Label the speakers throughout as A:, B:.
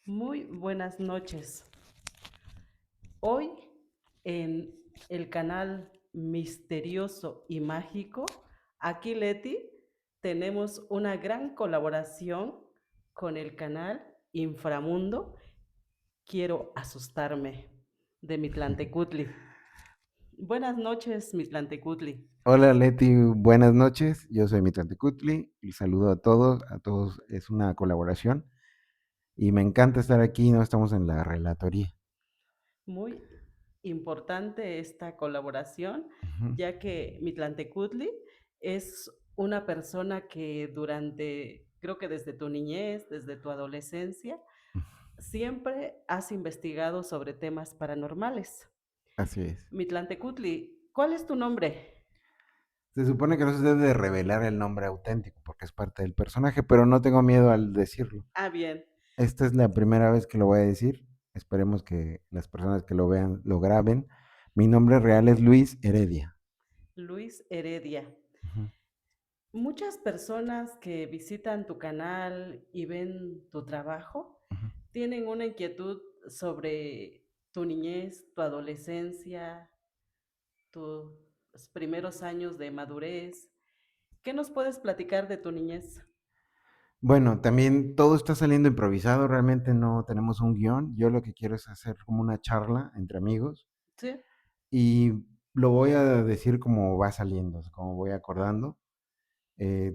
A: Muy buenas noches. Hoy en el canal Misterioso y Mágico, aquí Leti, tenemos una gran colaboración con el canal Inframundo. Quiero asustarme de Mitlantecutli. Buenas noches, Mitlantecutli.
B: Hola Leti, buenas noches. Yo soy Mitlante Cutli y saludo a todos. A todos es una colaboración y me encanta estar aquí. No estamos en la relatoría.
A: Muy importante esta colaboración,
B: Ujú.
A: ya que Mitlantecutli es una persona que durante, creo que desde tu niñez, desde tu adolescencia, siempre has investigado sobre temas paranormales.
B: Así es.
A: Mitlantecutli, ¿cuál es tu nombre?
B: Se supone que no se debe de revelar el nombre auténtico porque es parte del personaje, pero no tengo miedo al decirlo.
A: Ah, bien,
B: Esta es la primera vez que lo voy a decir. Esperemos que las personas que lo vean lo graben. Mi nombre real es Luis Heredia.
A: Luis Heredia.
B: Ujú,
A: Muchas personas que visitan tu canal y ven tu trabajo
B: ujú.
A: tienen una inquietud sobre tu niñez, tu adolescencia, tus primeros años de madurez. ¿Qué nos puedes platicar de tu niñez?
B: Bueno, también todo está saliendo improvisado, realmente no tenemos un guión. Yo lo que quiero es hacer como una charla entre amigos
A: Sí,
B: y lo voy a decir como va saliendo, o sea, como voy acordando. Eh,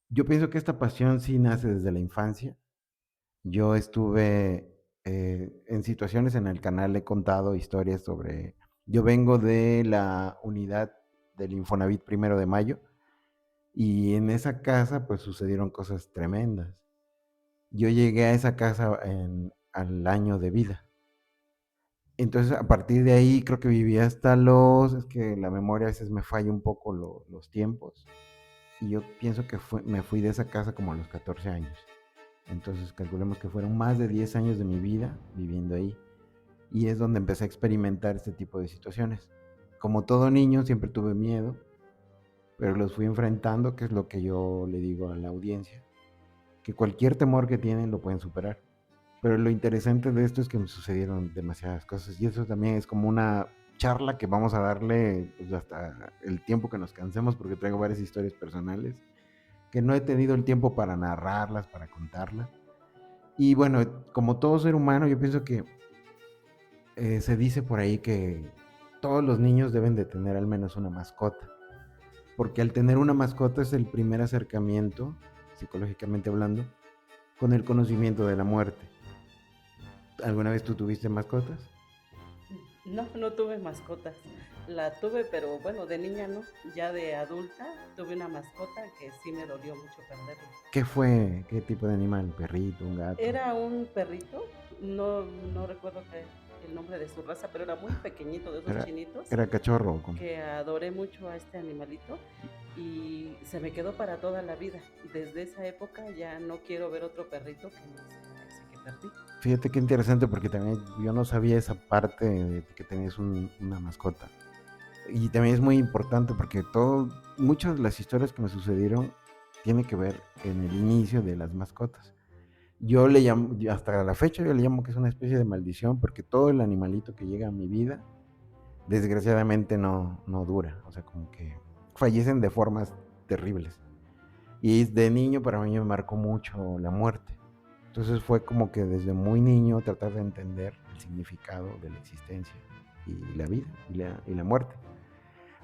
B: yo pienso que esta pasión sí nace desde la infancia. Yo estuve en situaciones en el canal, he contado historias sobre... Yo vengo de la unidad del Infonavit Primero de Mayo y en esa casa pues sucedieron cosas tremendas. Yo llegué a esa casa al año de vida. Entonces, a partir de ahí, creo que viví hasta es que la memoria a veces me falla un poco los tiempos. Y yo pienso que me fui de esa casa como a los 14 años. Entonces, calculemos que fueron más de 10 años de mi vida viviendo ahí. Y es donde empecé a experimentar este tipo de situaciones. Como todo niño, siempre tuve miedo, pero los fui enfrentando, que es lo que yo le digo a la audiencia, que cualquier temor que tienen lo pueden superar. Pero lo interesante de esto es que me sucedieron demasiadas cosas y eso también es como una charla que vamos a darle pues, hasta el tiempo que nos cansemos porque traigo varias historias personales que no he tenido el tiempo para narrarlas, para contarlas. Y bueno, como todo ser humano, yo pienso que se dice por ahí que todos los niños deben de tener al menos una mascota, porque al tener una mascota es el primer acercamiento, psicológicamente hablando, con el conocimiento de la muerte. ¿Alguna vez tú tuviste mascotas?
A: no, no tuve mascotas. La tuve, pero bueno, de niña no. Ya de adulta tuve una mascota que sí me dolió mucho perderla.
B: ¿Qué fue? ¿Qué tipo de animal? ¿Un perrito? ¿Un gato?
A: Era un perrito, no recuerdo el nombre de su raza, pero era muy pequeñito, de esos
B: Era,
A: chinitos,
B: era cachorro.
A: que adoré mucho a este animalito y se me quedó para toda la vida. Desde esa época ya no quiero ver otro perrito que no sea ese que perdí.
B: Fíjate qué interesante porque también yo no sabía esa parte de que tenías una mascota. Y también es muy importante porque muchas de las historias que me sucedieron tienen que ver en el inicio de las mascotas. Yo le llamo, hasta la fecha yo le llamo que es una especie de maldición porque todo el animalito que llega a mi vida, desgraciadamente no dura. O sea, como que fallecen de formas terribles. Y de niño para mí me marcó mucho la muerte. Entonces fue como que desde muy niño tratar de entender el significado de la existencia y la vida y la muerte.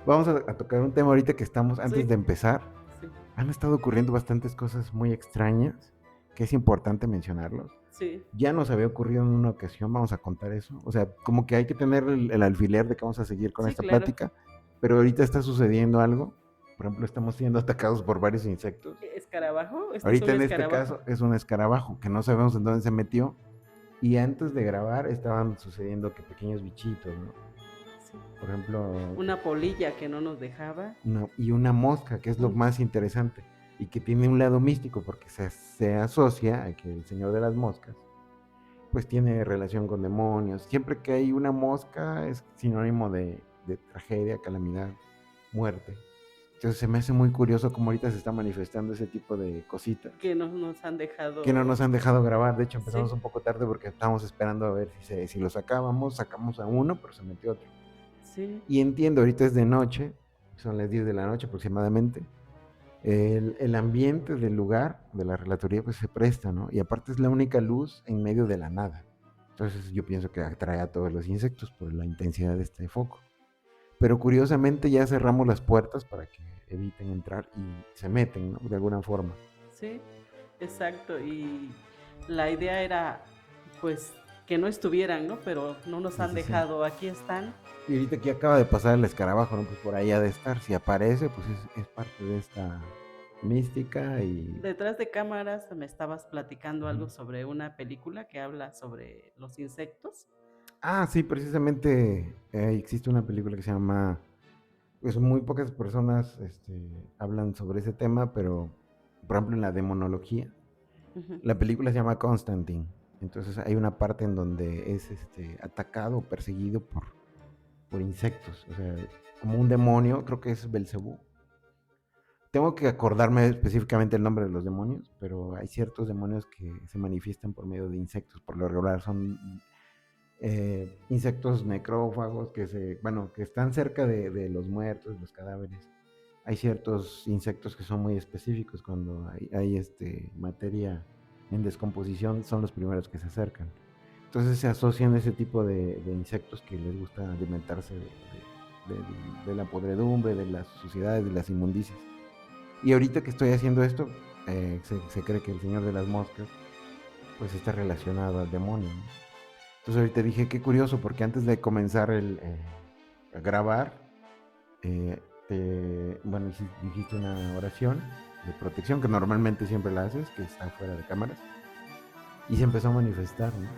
B: Vamos a tocar un tema ahorita que estamos antes de
A: Sí,
B: empezar.
A: sí,
B: Han estado ocurriendo bastantes cosas muy extrañas que es importante mencionarlos.
A: sí,
B: Ya nos había ocurrido en una ocasión, vamos a contar eso. O sea, como que hay que tener el alfiler de que vamos a seguir con
A: sí,
B: esta
A: claro.
B: plática, pero ahorita está sucediendo algo. Por ejemplo, estamos siendo atacados por varios insectos.
A: ¿Escarabajo? ¿Este es
B: Ahorita
A: un
B: en este
A: escarabajo?
B: caso es un escarabajo que no sabemos en dónde se metió. Y antes de grabar estaban sucediendo que pequeños bichitos, ¿no?
A: Sí.
B: Por ejemplo,
A: Una polilla que no nos dejaba.
B: y una mosca, que es lo
A: Un,
B: más interesante, y que tiene un lado místico porque se asocia a que el señor de las moscas, pues tiene relación con demonios. Siempre que hay una mosca es sinónimo de tragedia, calamidad, muerte. Entonces se me hace muy curioso cómo ahorita se está manifestando ese tipo de cositas
A: que no nos han
B: que no
A: dejado.
B: nos han dejado grabar. De hecho, empezamos
A: Sí,
B: un poco tarde porque estábamos esperando a ver si lo sacábamos. Sacamos a uno, pero se metió otro.
A: sí,
B: Y entiendo, ahorita es de noche, son las 10 de la noche aproximadamente. El ambiente del lugar, de la relatoría, pues se presta, ¿no? Y aparte es la única luz en medio de la nada. Entonces yo pienso que atrae a todos los insectos por la intensidad de este foco. Pero curiosamente ya cerramos las puertas para que eviten entrar y se meten, ¿no? De alguna forma.
A: sí, exacto. Y la idea era, pues, que no estuvieran, ¿no? Pero no nos
B: Sí,
A: han
B: sí, sí.
A: dejado, aquí están.
B: Y ahorita que acaba de pasar el escarabajo, ¿no? Pues por ahí ha de estar. Si aparece, pues es parte de esta mística y...
A: Detrás de cámaras me estabas platicando
B: Ujú.
A: algo sobre una película que habla sobre los insectos.
B: Ah, sí, precisamente existe una película que se llama... Pues muy pocas personas hablan sobre ese tema, pero por ejemplo en la demonología,
A: Ujú.
B: la película se llama Constantine. Entonces hay una parte en donde es atacado o perseguido por insectos, o sea, como un demonio, creo que es Belcebú. Tengo que acordarme específicamente el nombre de los demonios, pero hay ciertos demonios que se manifiestan por medio de insectos. Por lo regular son insectos necrófagos bueno, que están cerca de los muertos, los cadáveres. Hay ciertos insectos que son muy específicos cuando hay materia en descomposición, son los primeros que se acercan. Entonces se asocian ese tipo de insectos que les gusta alimentarse de la podredumbre, de las suciedades, de las inmundicias. Y ahorita que estoy haciendo esto, se cree que el señor de las moscas pues está relacionado al demonio, ¿no? Entonces ahorita dije, qué curioso, porque antes de comenzar a grabar, bueno, dijiste una oración de protección, que normalmente siempre la haces, que está fuera de cámaras, y se empezó a manifestar, ¿no?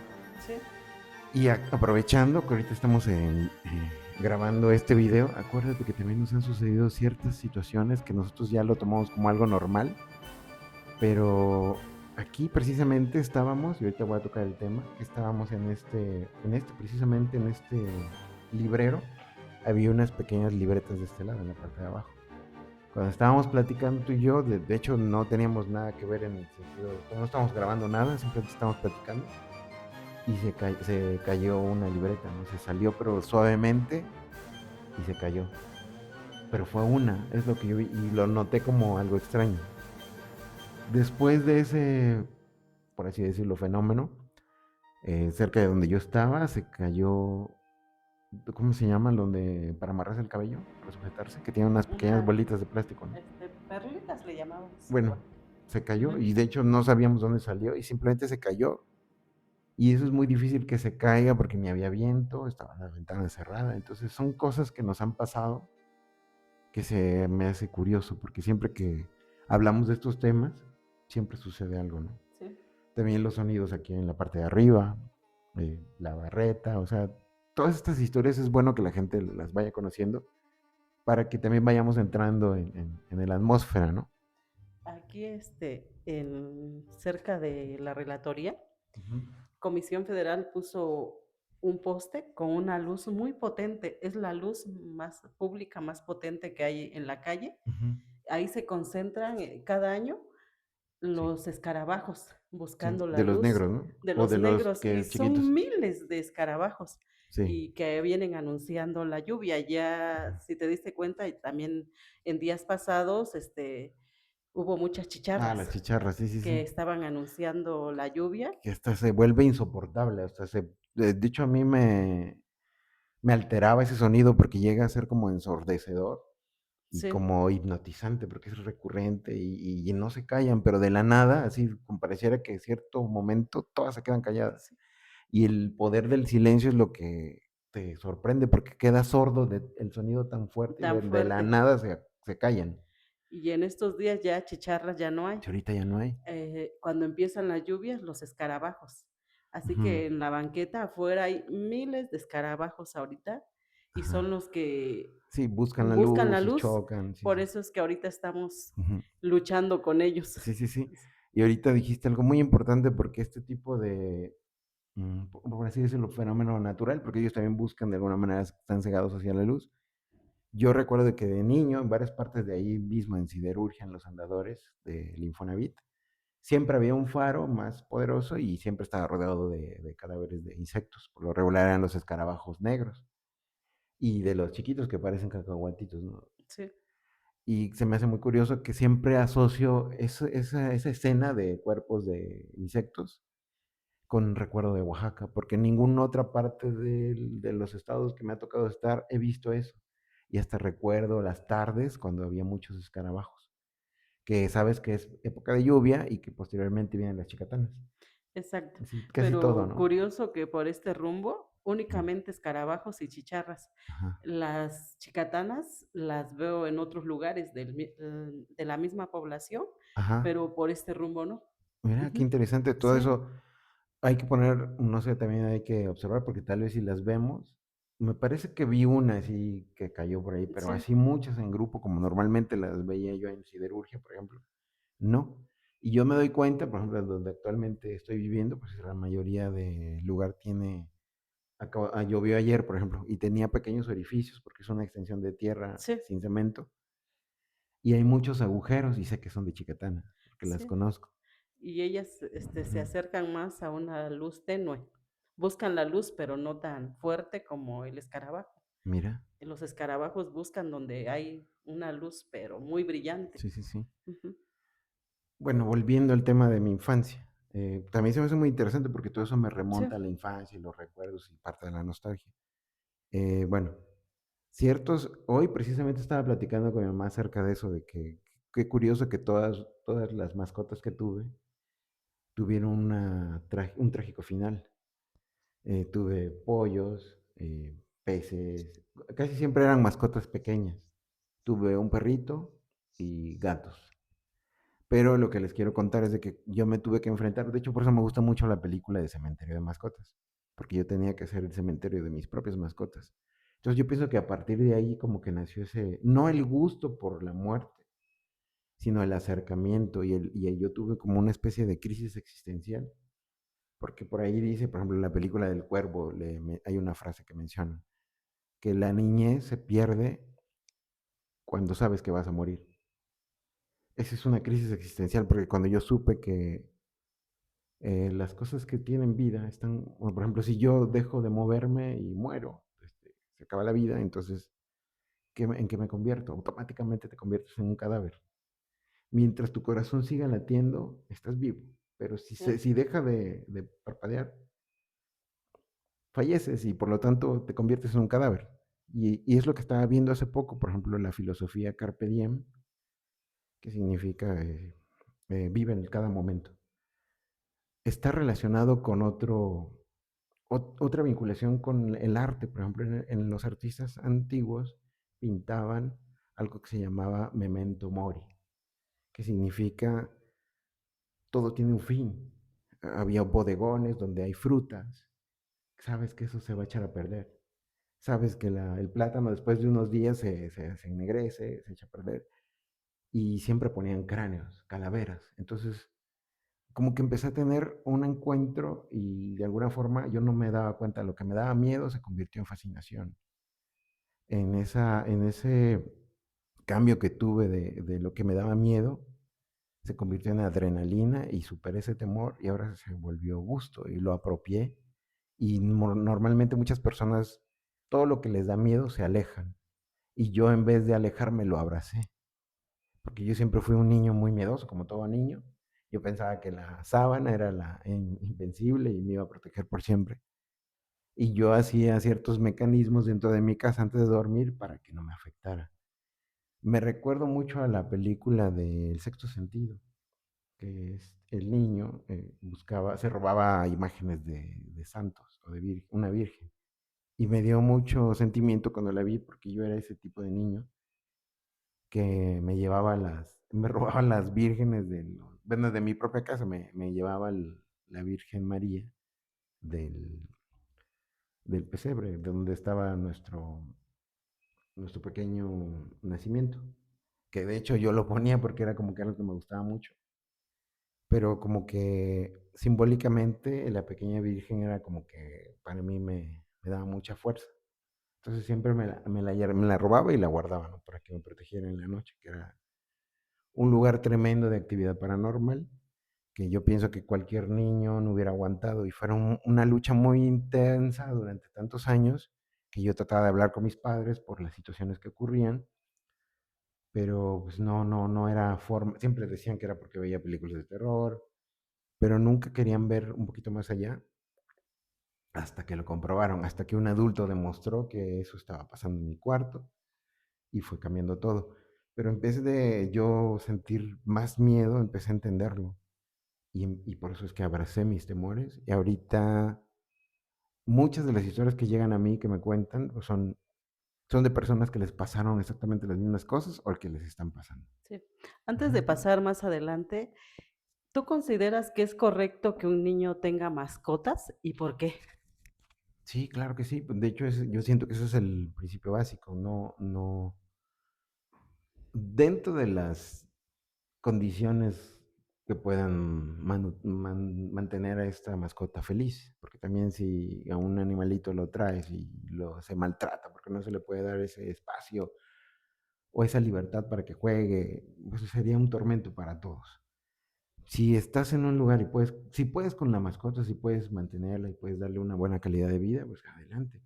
A: Sí,
B: Y aprovechando que ahorita estamos grabando este video, acuérdate que también nos han sucedido ciertas situaciones que nosotros ya lo tomamos como algo normal, pero aquí precisamente estábamos, y ahorita voy a tocar el tema, estábamos precisamente en este librero, había unas pequeñas libretas de este lado, en la parte de abajo. Cuando estábamos platicando tú y yo, de hecho no teníamos nada que ver en el sentido, no estábamos grabando nada, simplemente estábamos platicando, y se cayó una libreta, ¿no? Se salió pero suavemente y se cayó. Pero fue una, es lo que yo vi, y lo noté como algo extraño. Después de ese, por así decirlo, fenómeno, cerca de donde yo estaba, se cayó, ¿cómo se llama? Donde para amarrarse el cabello, para sujetarse, que tiene unas pequeñas
A: una,
B: bolitas de plástico, ¿no?
A: perlitas le llamamos
B: Bueno,
A: igual.
B: se cayó
A: Ujú.
B: y de hecho no sabíamos dónde salió y simplemente se cayó. Y eso es muy difícil que se caiga porque ni había viento, estaba la ventana cerrada. Entonces son cosas que nos han pasado que se me hace curioso porque siempre que hablamos de estos temas, siempre sucede algo, ¿no?
A: Sí.
B: También los sonidos aquí en la parte de arriba, la barreta, o sea, todas estas historias es bueno que la gente las vaya conociendo para que también vayamos entrando en la atmósfera, ¿no?
A: Aquí, cerca de la relatoría,
B: Ujú,
A: Comisión Federal puso un poste con una luz muy potente. Es la luz más pública, más potente que hay en la calle.
B: ujú.
A: Ahí se concentran cada año
B: Sí,
A: los escarabajos
B: sí,
A: buscando la
B: de los
A: luz
B: negros, ¿no?
A: de
B: O
A: los
B: de los
A: negros y
B: que chiquitos.
A: son miles de escarabajos
B: Sí.
A: y que vienen anunciando la lluvia. Ya, si te diste cuenta, y también en días pasados, hubo muchas
B: Ah, las
A: chicharras
B: chicharras, sí, sí,
A: que
B: sí.
A: estaban anunciando la lluvia.
B: Que hasta se vuelve insoportable, de hecho a mí me alteraba ese sonido porque llega a ser como ensordecedor y
A: Sí,
B: como hipnotizante porque es recurrente y no se callan, pero de la nada, así como pareciera que en cierto momento todas se quedan calladas.
A: sí,
B: Y el poder del silencio es lo que te sorprende porque queda sordo el sonido tan fuerte y
A: tan
B: de la
A: fuerte.
B: nada se callan.
A: Y en estos días ya chicharras ya no hay.
B: Si ahorita ya no hay.
A: Cuando empiezan las lluvias, los escarabajos. Así
B: Ujú.
A: que en la banqueta afuera hay miles de escarabajos ahorita y
B: Ajá.
A: son los que
B: Sí, buscan la
A: buscan la
B: luz y
A: luz.
B: chocan, sí,
A: Por
B: sí.
A: eso es que ahorita estamos
B: Ujú.
A: luchando con ellos.
B: Sí, sí, sí. Y ahorita dijiste algo muy importante porque este tipo de, por así decirlo, fenómeno natural, porque ellos también buscan de alguna manera, están cegados hacia la luz, Yo recuerdo de que de niño, en varias partes de ahí mismo, en Siderurgia, en los andadores del Infonavit, siempre había un faro más poderoso y siempre estaba rodeado de cadáveres de insectos. Por lo regular eran los escarabajos negros y de los chiquitos que parecen cacahuatitos, ¿no?
A: Sí,
B: Y se me hace muy curioso que siempre asocio esa escena de cuerpos de insectos con recuerdo de Oaxaca, porque en ninguna otra parte de los estados que me ha tocado estar he visto eso. Y hasta recuerdo las tardes cuando había muchos escarabajos, que sabes que es época de lluvia y que posteriormente vienen las chicatanas.
A: exacto.
B: Sí, casi todo,
A: Pero
B: ¿no?
A: curioso que por este rumbo
B: Mm,
A: únicamente escarabajos y chicharras.
B: ajá,
A: Las chicatanas las veo en otros lugares de la misma población,
B: ajá.
A: pero por este rumbo no.
B: Mira, qué
A: Ujú.
B: interesante todo
A: Sí,
B: eso. Hay que poner, no sé, también hay que observar, porque tal vez si las vemos, me parece que vi una así que cayó por ahí, pero
A: sí,
B: así muchas en grupo, como normalmente las veía yo en Siderurgia, por ejemplo, no. Y yo me doy cuenta, por ejemplo, donde actualmente estoy viviendo, pues la mayoría del lugar tiene, llovió ayer, por ejemplo, y tenía pequeños orificios, porque es una extensión de tierra
A: sí,
B: sin cemento, y hay muchos agujeros, y sé que son de chicatana, porque las
A: sí.
B: conozco.
A: Y ellas, se
B: Ujú.
A: acercan más a una luz tenue. Buscan la luz, pero no tan fuerte como el escarabajo.
B: Mira,
A: Los escarabajos buscan donde hay una luz, pero muy brillante.
B: sí, sí, sí.
A: Ujú.
B: Bueno, volviendo al tema de mi infancia, también se me hace muy interesante porque todo eso me
A: Sí,
B: remonta a la infancia y los recuerdos y parte de la nostalgia. Bueno, hoy precisamente estaba platicando con mi mamá acerca de eso, de que qué curioso que todas las mascotas que tuve tuvieron un trágico final. Tuve pollos, peces, casi siempre eran mascotas pequeñas. Tuve un perrito y gatos. Pero lo que les quiero contar es de que yo me tuve que enfrentar, de hecho por eso me gusta mucho la película de Cementerio de Mascotas, porque yo tenía que hacer el cementerio de mis propias mascotas. Entonces yo pienso que a partir de ahí como que nació ese, no el gusto por la muerte, sino el acercamiento y yo tuve como una especie de crisis existencial, porque por ahí dice, por ejemplo, en la película del Cuervo hay una frase que menciona, que la niñez se pierde cuando sabes que vas a morir. Esa es una crisis existencial, porque cuando yo supe que las cosas que tienen vida están, bueno, por ejemplo, si yo dejo de moverme y muero, se acaba la vida, entonces, ¿en qué me convierto? Automáticamente te conviertes en un cadáver. Mientras tu corazón siga latiendo, estás vivo, pero
A: sí.
B: si deja de parpadear, falleces y por lo tanto te conviertes en un cadáver. Y es lo que estaba viendo hace poco, por ejemplo, la filosofía Carpe Diem, que significa vive en cada momento. Está relacionado con otra vinculación con el arte, por ejemplo, en los artistas antiguos pintaban algo que se llamaba memento mori, que significa todo tiene un fin. Había bodegones donde hay frutas, sabes que eso se va a echar a perder. Sabes que el plátano después de unos días se ennegrece, se echa a perder. Y siempre ponían cráneos, calaveras. Entonces, como que empecé a tener un encuentro y de alguna forma yo no me daba cuenta, lo que me daba miedo se convirtió en fascinación. En ese cambio que tuve de lo que me daba miedo, se convirtió en adrenalina y superé ese temor y ahora se volvió gusto y lo apropié. Y normalmente muchas personas, todo lo que les da miedo se alejan. Y yo en vez de alejarme lo abracé, porque yo siempre fui un niño muy miedoso, como todo niño. Yo pensaba que la sábana era la invencible y me iba a proteger por siempre. Y yo hacía ciertos mecanismos dentro de mi casa antes de dormir para que no me afectara. Me recuerdo mucho a la película de El Sexto Sentido, que es el niño se robaba imágenes de santos o de una virgen. Y me dio mucho sentimiento cuando la vi porque yo era ese tipo de niño que me robaba las vírgenes bueno, de mi propia casa, me llevaba la Virgen María del, del pesebre, donde estaba nuestro pequeño nacimiento, que de hecho yo lo ponía porque era como que algo que me gustaba mucho, pero como que simbólicamente la pequeña virgen era como que para mí me daba mucha fuerza. Entonces siempre me la robaba y la guardaba, ¿no? Para que me protegiera en la noche, que era un lugar tremendo de actividad paranormal, que yo pienso que cualquier niño no hubiera aguantado y fuera una lucha muy intensa durante tantos años que yo trataba de hablar con mis padres por las situaciones que ocurrían, pero pues no era forma, siempre decían que era porque veía películas de terror, pero nunca querían ver un poquito más allá hasta que lo comprobaron, hasta que un adulto demostró que eso estaba pasando en mi cuarto y fue cambiando todo. Pero en vez de yo sentir más miedo, empecé a entenderlo. Y por eso es que abracé mis temores. Y ahorita muchas de las historias que llegan a mí, que me cuentan, pues son de personas que les pasaron exactamente las mismas cosas o que les están pasando.
A: Sí. Antes de
B: Ujú.
A: pasar más adelante, ¿tú consideras que es correcto que un niño tenga mascotas y por qué?
B: Sí, claro que sí. Pues, de hecho, yo siento que ese es el principio básico. Dentro de las condiciones que puedan mantener a esta mascota feliz, porque también si a un animalito lo traes y se maltrata porque no se le puede dar ese espacio o esa libertad para que juegue, pues sería un tormento para todos. Si estás en un lugar y si puedes con la mascota, si puedes mantenerla y puedes darle una buena calidad de vida, pues adelante.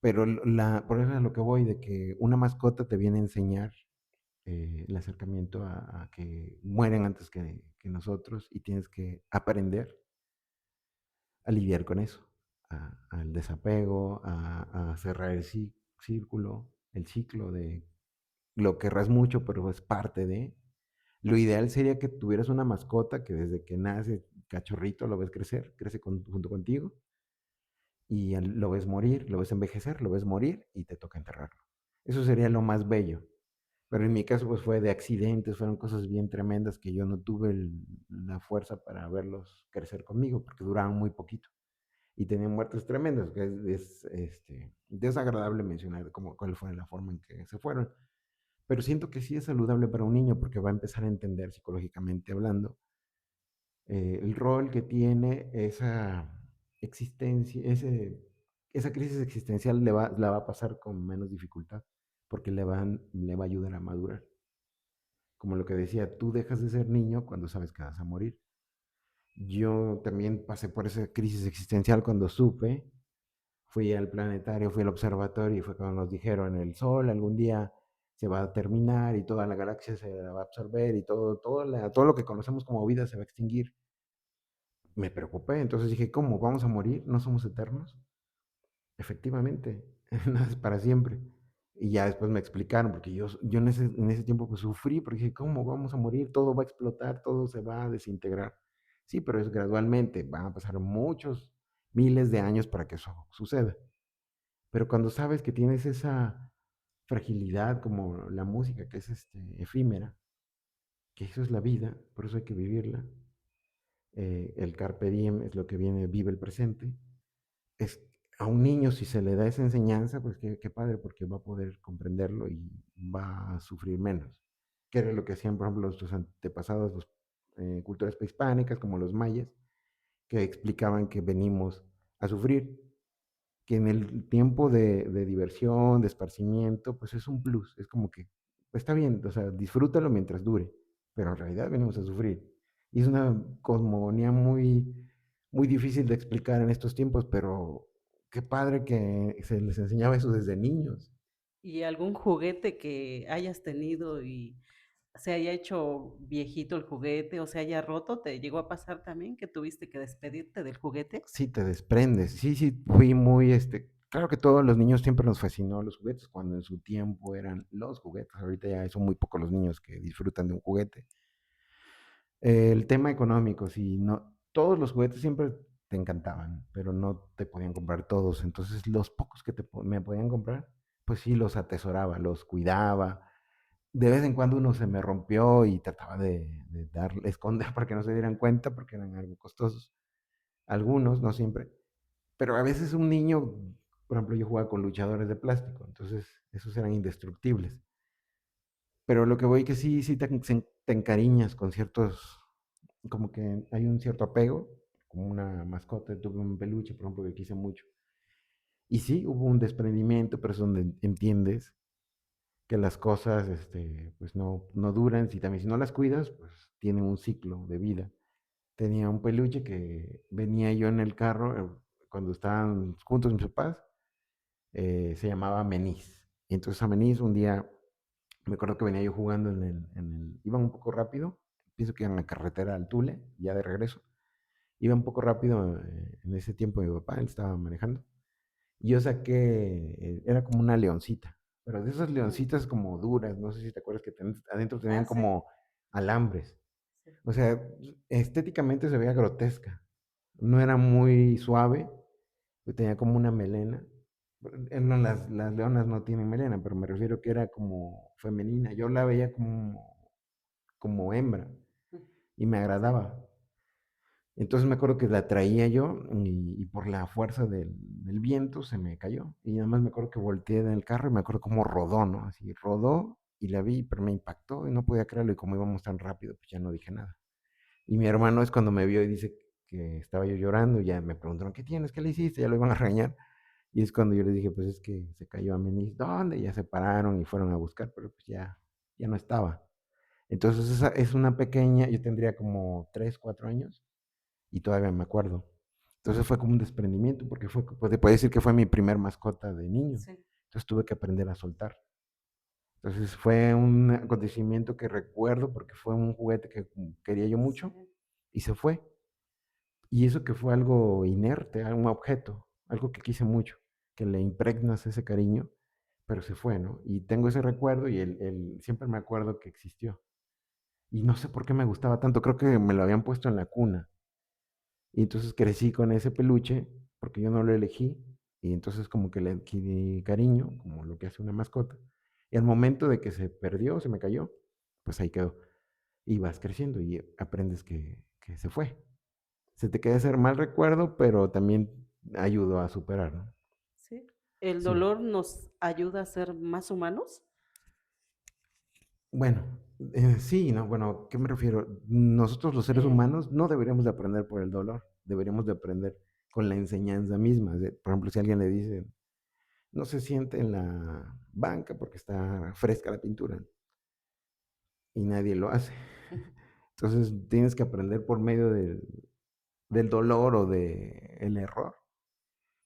B: Pero por eso es a lo que voy, de que una mascota te viene a enseñar el acercamiento a que mueren antes que nosotros y tienes que aprender a lidiar con eso, al desapego, a cerrar círculo, el ciclo de lo querrás mucho, pero es parte de. Lo ideal sería que tuvieras una mascota que desde que nace cachorrito lo ves crecer, crece junto contigo y lo ves morir, lo ves envejecer, lo ves morir y te toca enterrarlo. Eso sería lo más bello. Pero en mi caso, pues fue de accidentes, fueron cosas bien tremendas que yo no tuve la fuerza para verlos crecer conmigo, porque duraban muy poquito. Y tenían muertes tremendas, que desagradable mencionar cuál fue la forma en que se fueron. Pero siento que sí es saludable para un niño porque va a empezar a entender psicológicamente hablando el rol que tiene esa existencia, esa crisis existencial la va a pasar con menos dificultad, porque le va a ayudar a madurar. Como lo que decía, tú dejas de ser niño cuando sabes que vas a morir. Yo también pasé por esa crisis existencial cuando supe, fui al planetario, fui al observatorio y fue cuando nos dijeron el Sol algún día se va a terminar y toda la galaxia se va a absorber y todo lo que conocemos como vida se va a extinguir. Me preocupé, entonces dije, ¿cómo? ¿Vamos a morir? ¿No somos eternos? Efectivamente, nada es para siempre. Y ya después me explicaron, porque yo en ese tiempo pues sufrí, porque dije, ¿cómo vamos a morir? Todo va a explotar, todo se va a desintegrar. Sí, pero es gradualmente, van a pasar muchos miles de años para que eso suceda. Pero cuando sabes que tienes esa fragilidad como la música, que es efímera, que eso es la vida, por eso hay que vivirla. El carpe diem es lo que viene, vive el presente. Es, a un niño, si se le da esa enseñanza, pues qué padre, porque va a poder comprenderlo y va a sufrir menos. Que era lo que hacían, por ejemplo, nuestros antepasados, los culturas prehispánicas, como los mayas, que explicaban que venimos a sufrir, que en el tiempo de diversión, de esparcimiento, pues es un plus, es como que pues está bien, o sea, disfrútalo mientras dure, pero en realidad venimos a sufrir. Y es una cosmogonía muy difícil de explicar en estos tiempos, pero qué padre que se les enseñaba eso desde niños.
A: ¿Y algún juguete que hayas tenido y se haya hecho viejito el juguete o se haya roto? ¿Te llegó a pasar también que tuviste que despedirte del juguete?
B: Sí, te desprendes. Sí, sí, fui muy, claro que todos los niños siempre nos fascinó los juguetes, cuando en su tiempo eran los juguetes. Ahorita ya son muy pocos los niños que disfrutan de un juguete. El tema económico, sí, no, todos los juguetes siempre te encantaban, pero no te podían comprar todos. Entonces, los pocos que me podían comprar, pues sí, los atesoraba, los cuidaba. De vez en cuando uno se me rompió y trataba de esconder para que no se dieran cuenta, porque eran algo costosos. Algunos, no siempre. Pero a veces un niño, por ejemplo, yo jugaba con luchadores de plástico, entonces esos eran indestructibles. Pero lo que voy que sí, te encariñas con ciertos, como que hay un cierto apego, como una mascota, tuve un peluche, por ejemplo, que quise mucho. Y sí, hubo un desprendimiento, pero es donde entiendes que las cosas, pues no duran, si también si no las cuidas, pues tienen un ciclo de vida. Tenía un peluche que venía yo en el carro, cuando estaban juntos mis papás, se llamaba Menis. Y entonces a Menis un día, me acuerdo que venía yo jugando iba un poco rápido, pienso que en la carretera al Tule, ya de regreso, iba un poco rápido, en ese tiempo mi papá, él estaba manejando, y yo saqué, era como una leoncita, pero de esas
A: Mm,
B: leoncitas como duras, no sé si te acuerdas que adentro tenían
A: ah, sí,
B: como alambres.
A: sí.
B: O sea, estéticamente se veía grotesca. No era muy suave, tenía como una melena. No, las leonas no tienen melena, pero me refiero que era como femenina. Yo la veía como hembra
A: Mm,
B: y me
A: sí,
B: agradaba. Entonces me acuerdo que la traía yo y por la fuerza del viento se me cayó. Y nada más me acuerdo que volteé en el carro y me acuerdo cómo rodó, ¿no? Así rodó y la vi, pero me impactó y no podía creerlo. Y como íbamos tan rápido, pues ya no dije nada. Y mi hermano es cuando me vio y dice que estaba yo llorando. Y ya me preguntaron, ¿qué tienes? ¿Qué le hiciste? Ya lo iban a regañar. Y es cuando yo les dije, pues es que se cayó a Menis. ¿Dónde? Ya se pararon y fueron a buscar, pero pues ya no estaba. Entonces esa es una pequeña, yo tendría como 3 4 años y todavía me acuerdo. Entonces fue como un desprendimiento porque te puedo decir que fue mi primer mascota de niño.
A: sí,
B: Entonces tuve que aprender a soltar. Entonces fue un acontecimiento que recuerdo porque fue un juguete que quería yo
A: sí,
B: mucho y se fue. Y eso que fue algo inerte, un objeto, algo que quise mucho, que le impregnas ese cariño, pero se fue, ¿no? Y tengo ese recuerdo y siempre me acuerdo que existió. Y no sé por qué me gustaba tanto, creo que me lo habían puesto en la cuna. Y entonces crecí con ese peluche, porque yo no lo elegí, y entonces como que le adquirí cariño, como lo que hace una mascota. Y al momento de que se perdió, se me cayó, pues ahí quedó. Y vas creciendo y aprendes que se fue. Se te queda ese mal recuerdo, pero también ayudó a superar, ¿no?
A: sí. ¿El
B: Sí.
A: dolor nos ayuda a ser más humanos?
B: Bueno, sí, ¿no? Bueno, ¿qué me refiero? Nosotros los seres
A: Eh,
B: humanos no deberíamos de aprender por el dolor, deberíamos de aprender con la enseñanza misma. Por ejemplo, si alguien le dice, no se siente en la banca porque está fresca la pintura y nadie lo hace. Entonces tienes que aprender por medio del dolor o del error.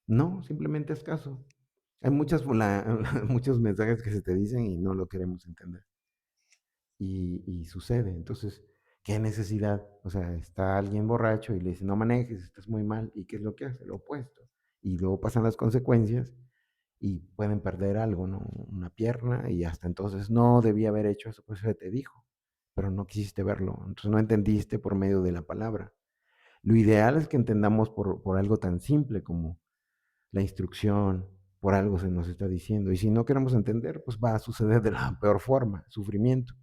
B: No, simplemente es caso. Hay muchos mensajes que se te dicen y no lo queremos entender. Y sucede. Entonces, ¿qué necesidad? O sea, está alguien borracho y le dice, no manejes, estás muy mal. ¿Y qué es lo que hace? Lo opuesto. Y luego pasan las consecuencias y pueden perder algo, ¿no? Una pierna y hasta entonces no debía haber hecho eso, pues se te dijo, pero no quisiste verlo. Entonces no entendiste por medio de la palabra. Lo ideal es que entendamos por algo tan simple como la instrucción, por algo se nos está diciendo. Y si no queremos entender, pues va a suceder de la peor forma, sufrimiento.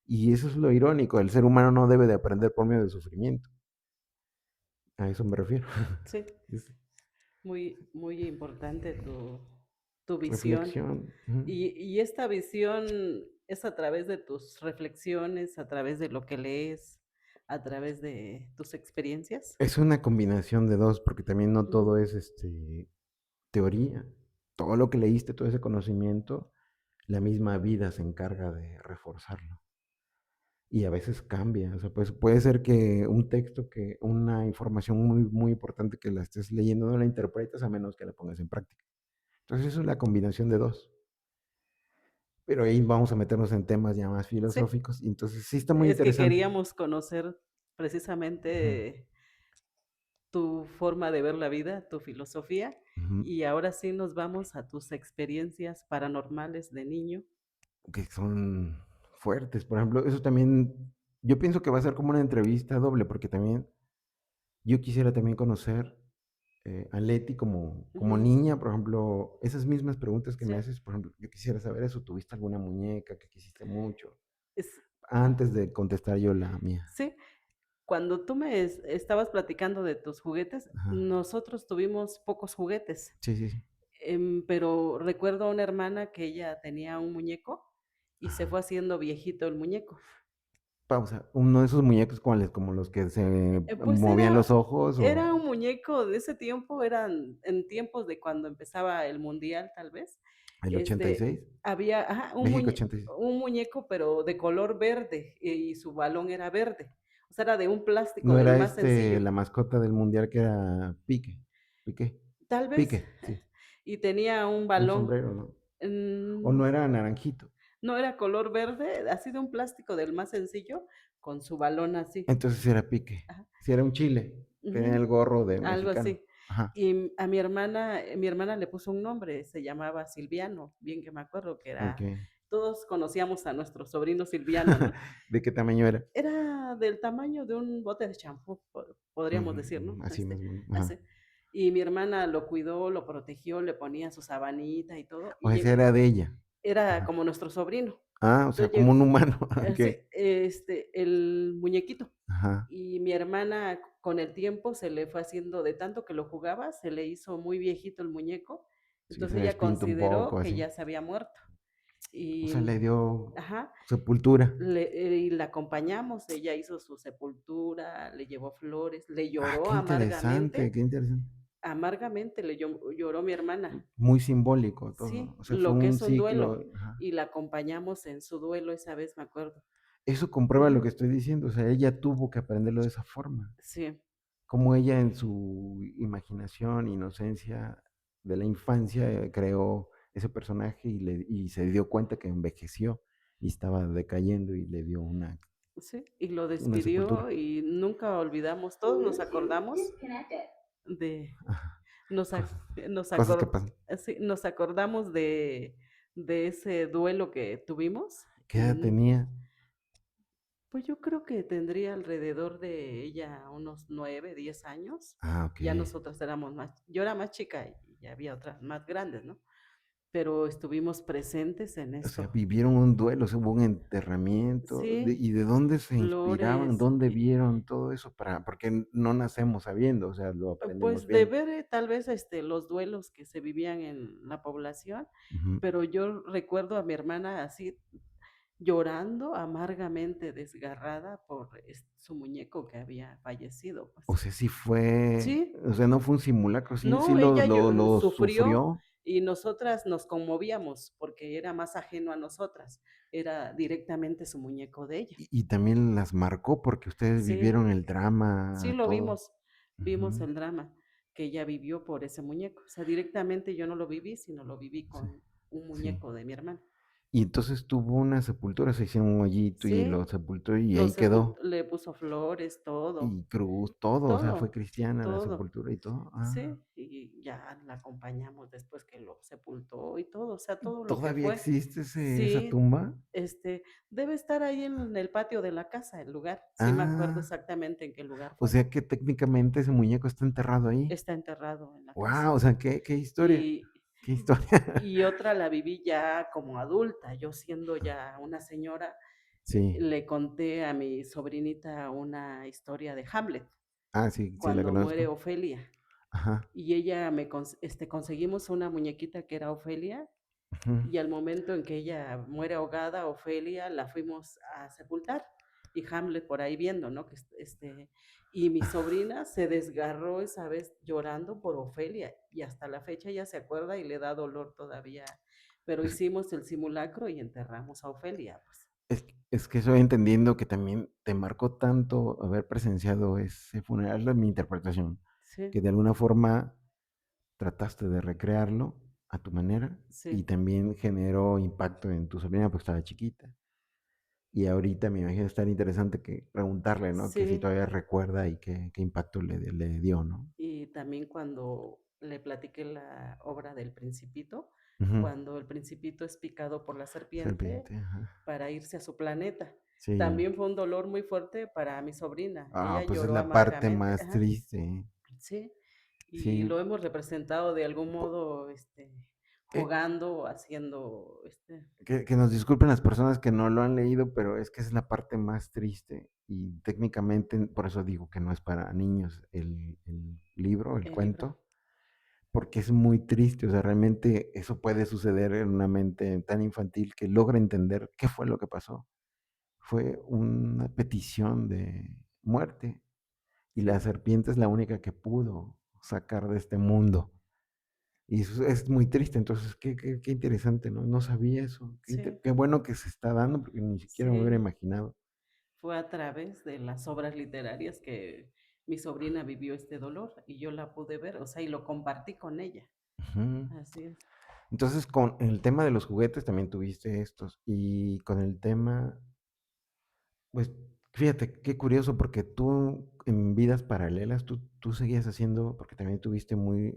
B: Y eso es lo irónico, el ser humano no debe de aprender por medio del sufrimiento. A eso me refiero.
A: sí,
B: Es
A: muy, muy importante tu visión.
B: reflexión. Ujú.
A: Y esta visión es a través de tus reflexiones, a través de lo que lees, a través de tus experiencias.
B: Es una combinación de dos, porque también no
A: Ujú.
B: todo es teoría. Todo lo que leíste, todo ese conocimiento, la misma vida se encarga de reforzarlo. Y a veces cambia. O sea, pues puede ser que un texto, que una información muy, muy importante que la estés leyendo, no la interpretas a menos que la pongas en práctica. Entonces, eso es la combinación de dos. Pero ahí vamos a meternos en temas ya más
A: Sí,
B: filosóficos. Y entonces, sí está muy
A: es que
B: interesante.
A: queríamos conocer
B: Ujú,
A: precisamente tu forma de ver la vida, tu filosofía,
B: ujú.
A: y ahora sí nos vamos a tus experiencias paranormales de niño.
B: Que son fuertes. Por ejemplo, eso también, yo pienso que va a ser como una entrevista doble, porque también yo quisiera también conocer a Leti como
A: Ujú.
B: niña, por ejemplo, esas mismas preguntas que me
A: Sí,
B: haces, por ejemplo, yo quisiera saber eso, ¿tuviste alguna muñeca que quisiste mucho?
A: es
B: Antes de contestar yo la mía.
A: sí, cuando tú me estabas platicando de tus juguetes,
B: Ajá.
A: nosotros tuvimos pocos juguetes,
B: Sí, sí, sí.
A: pero recuerdo a una hermana que ella tenía un muñeco y se
B: Ajá.
A: fue haciendo viejito el muñeco.
B: Pausa. Uno de esos muñecos, ¿cuáles? Como los que se
A: Pues
B: movían los ojos
A: era
B: o...
A: un muñeco de ese tiempo, eran en tiempos de cuando empezaba el mundial, tal vez,
B: ¿El 86?
A: había ajá,
B: México 86.
A: un muñeco, pero de color verde, y su balón era verde. O sea, era de un plástico
B: ¿No
A: del
B: era
A: más sencillo.
B: la mascota del mundial que era Pique? ¿Piqué?
A: Tal vez,
B: Pique, sí.
A: y tenía un
B: Un
A: balón,
B: sombrero, ¿no? ¿O
A: mm,
B: no era naranjito?
A: no era color verde, así de un plástico del más sencillo, con su balón así.
B: Entonces sí era Pique.
A: Ajá,
B: Sí era un chile. Tenía el
A: ujú,
B: gorro de
A: algo
B: mexicano.
A: así.
B: Ajá.
A: Y a mi hermana le puso un nombre, se llamaba Silviano, bien que me acuerdo que era
B: Okey.
A: todos conocíamos a nuestro sobrino Silviano, ¿no?
B: ¿De qué tamaño era?
A: Era del tamaño de un bote de champú, podríamos decir, ¿no?
B: Así más o menos. Ajá.
A: Así. Y mi hermana lo cuidó, lo protegió, le ponía su sabanita y todo,
B: O
A: y
B: esa era de ella.
A: era
B: Ajá.
A: como nuestro sobrino.
B: Ah, o sea,
A: Entonces
B: como un humano.
A: sí,
B: Okey.
A: el muñequito.
B: Ajá.
A: Y mi hermana con el tiempo se le fue haciendo, de tanto que lo jugaba, se le hizo muy viejito el muñeco.
B: Sí, se
A: Entonces ella
B: despintó un poco,
A: consideró que
B: así.
A: ya se había muerto.
B: O
A: Y,
B: sea, le dio
A: ajá,
B: sepultura.
A: y la acompañamos, ella hizo su sepultura, le llevó flores, le
B: Ah,
A: lloró amargamente,
B: qué interesante.
A: amargamente lloró mi hermana.
B: Muy simbólico todo.
A: Sí,
B: O sea, fue
A: lo que
B: un
A: es un
B: ciclo.
A: duelo,
B: Ajá.
A: y la acompañamos en su duelo esa vez, me acuerdo.
B: Eso comprueba lo que
A: Ujú,
B: estoy diciendo. O sea, ella tuvo que aprenderlo de esa forma.
A: sí,
B: Como ella en su imaginación, inocencia de la infancia, creó ese personaje y se dio cuenta que envejeció y estaba decayendo y le dio
A: sí, y lo
B: una sepultura.
A: despidió y nunca olvidamos, todos nos acordamos de
B: Ajá.
A: nos ac
B: Cosas,
A: nos
B: cosas que
A: acor
B: pasan.
A: sí, nos acordamos de ese duelo que tuvimos
B: ¿Qué
A: y
B: edad tenía?
A: pues yo creo que tendría alrededor de ella unos 9, 10 años.
B: Ah,
A: Ya
B: okey.
A: nosotras éramos más, yo era más chica y había otras más grandes, ¿no? Pero estuvimos presentes en
B: O sea,
A: esto.
B: vivieron un duelo, o sea, hubo un enterramiento,
A: Sí,
B: ¿y de dónde se inspiraban?
A: flores,
B: ¿Dónde
A: y
B: vieron todo eso porque no nacemos sabiendo, o sea, lo aprendemos
A: pues de
B: viendo?
A: ver, tal vez, los duelos que se vivían en la población,
B: Ujú.
A: pero yo recuerdo a mi hermana así llorando amargamente, desgarrada por su muñeco que había fallecido,
B: O
A: pues.
B: sea, sí fue,
A: Sí,
B: o sea, no fue un simulacro, sí
A: no, ella
B: lo
A: sufrió
B: sufrió.
A: y nosotras nos conmovíamos porque era más ajeno a nosotras, era directamente su muñeco de ella.
B: Y también las marcó porque ustedes
A: Sí,
B: vivieron el
A: sí
B: drama,
A: lo
B: todo.
A: vimos, vimos
B: Ujú,
A: el drama que ella vivió por ese muñeco. O sea, directamente yo no lo viví, sino lo viví
B: sí,
A: con un
B: sí.
A: muñeco de mi hermana.
B: Y entonces tuvo una sepultura, se hicieron un hoyito y lo
A: Sí,
B: sepultó y ahí quedó.
A: le puso flores, todo,
B: Y cruz, todo, o sea, fue
A: todo,
B: cristiana la
A: todo.
B: sepultura y todo. Ah,
A: Sí, y ya la acompañamos después que lo sepultó y todo, o sea, todo lo que
B: ¿todavía
A: fue.
B: existe esa
A: Sí,
B: tumba?
A: debe estar ahí en el patio de la casa, el lugar. Sí me acuerdo
B: Ah,
A: exactamente en qué lugar
B: o
A: fue.
B: sea que técnicamente ese muñeco está enterrado ahí.
A: Está enterrado en la casa.
B: Guau, o sea, qué historia,
A: Y
B: qué historia.
A: y otra la viví ya como adulta, yo siendo ya una señora,
B: Sí.
A: le conté a mi sobrinita una historia de Hamlet,
B: Ah, sí, sí la
A: cuando muere
B: conozco.
A: Ofelia,
B: Ajá.
A: y ella conseguimos una muñequita que era Ofelia,
B: Ujú.
A: y al momento en que ella muere ahogada, Ofelia, la fuimos a sepultar, y Hamlet por ahí viendo, ¿no? Y mi sobrina se desgarró esa vez llorando por Ofelia, y hasta la fecha ella se acuerda y le da dolor todavía, pero
B: Es
A: hicimos el simulacro y enterramos a Ofelia, pues.
B: es que estoy entendiendo que también te marcó tanto haber presenciado ese funeral, es mi interpretación,
A: Sí,
B: que de alguna forma trataste de recrearlo a tu manera y
A: sí,
B: también generó impacto en tu sobrina, pues estaba chiquita. Y ahorita me imagino estar interesante que preguntarle, ¿no? Que si
A: sí.
B: todavía recuerda y qué impacto le dio, ¿no?
A: Y también cuando le platiqué la obra del Principito,
B: Ujú.
A: cuando el Principito es picado por la serpiente
B: Serpiente, ajá.
A: para irse a su planeta.
B: Sí.
A: También fue un dolor muy fuerte para mi sobrina. Ella
B: Ah, pues es
A: lloró
B: la parte
A: amargamente,
B: más
A: ajá,
B: triste.
A: sí, y
B: Sí.
A: lo hemos representado de algún
B: Po
A: modo,
B: eh,
A: jugando, haciendo,
B: que nos disculpen las personas que no lo han leído, pero es que es la parte más triste y técnicamente, por eso digo que no es para niños el libro, el
A: el libro.
B: cuento, porque es muy triste, o sea, realmente eso puede suceder en una mente tan infantil que logra entender qué fue lo que pasó. Fue una petición de muerte y la
A: sí,
B: serpiente es la única que pudo sacar de este mundo. Y eso es muy triste, entonces qué interesante, ¿no? No sabía eso.
A: sí,
B: Qué bueno que se está dando, porque ni siquiera me hubiera
A: sí.
B: imaginado.
A: Fue a través de las obras literarias que mi sobrina vivió este dolor y yo la pude ver, o sea, y lo compartí con ella.
B: Ujú.
A: Así es.
B: Entonces, con el tema de los juguetes también tuviste estos. Y con el tema, pues, fíjate, qué curioso, porque tú en vidas paralelas, tú seguías haciendo, porque también estuviste muy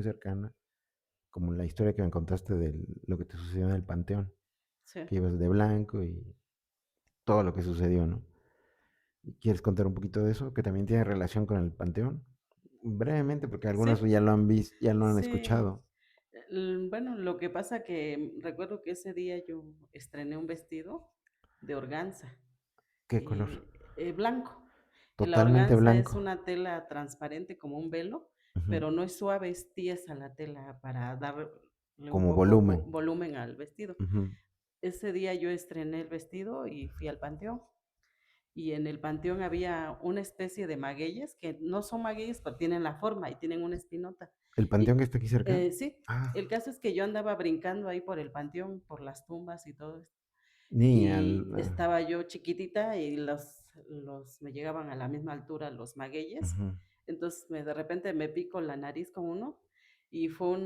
B: cercana, como la historia que me contaste de lo que te sucedió en el Panteón,
A: Sí.
B: que ibas de blanco y todo lo que sucedió, ¿no? ¿Quieres contar un poquito de eso? Que también tiene relación con el Panteón. Brevemente, porque algunos
A: Sí,
B: ya lo han visto, ya lo han
A: sí.
B: escuchado.
A: Bueno, lo que pasa que recuerdo que ese día yo estrené un vestido de organza,
B: ¿Qué color?
A: blanco. La
B: Totalmente
A: organza es
B: blanco.
A: una tela transparente como un velo,
B: Ujú.
A: pero no es suave, es tiesa la tela para darle un
B: Como
A: poco
B: volumen.
A: volumen al vestido.
B: Ujú.
A: Ese día yo estrené el vestido y fui al panteón. Y en el panteón había una especie de magueyes, que no son magueyes, pero tienen la forma y tienen una espinota.
B: ¿El panteón que
A: Y
B: está aquí cerca?
A: sí,
B: Ah,
A: el caso es que yo andaba brincando ahí por el panteón, por las tumbas y todo esto.
B: niña.
A: Y estaba yo chiquitita y me llegaban a la misma altura los magueyes.
B: Ujú.
A: Entonces de repente me pico la nariz con uno y fue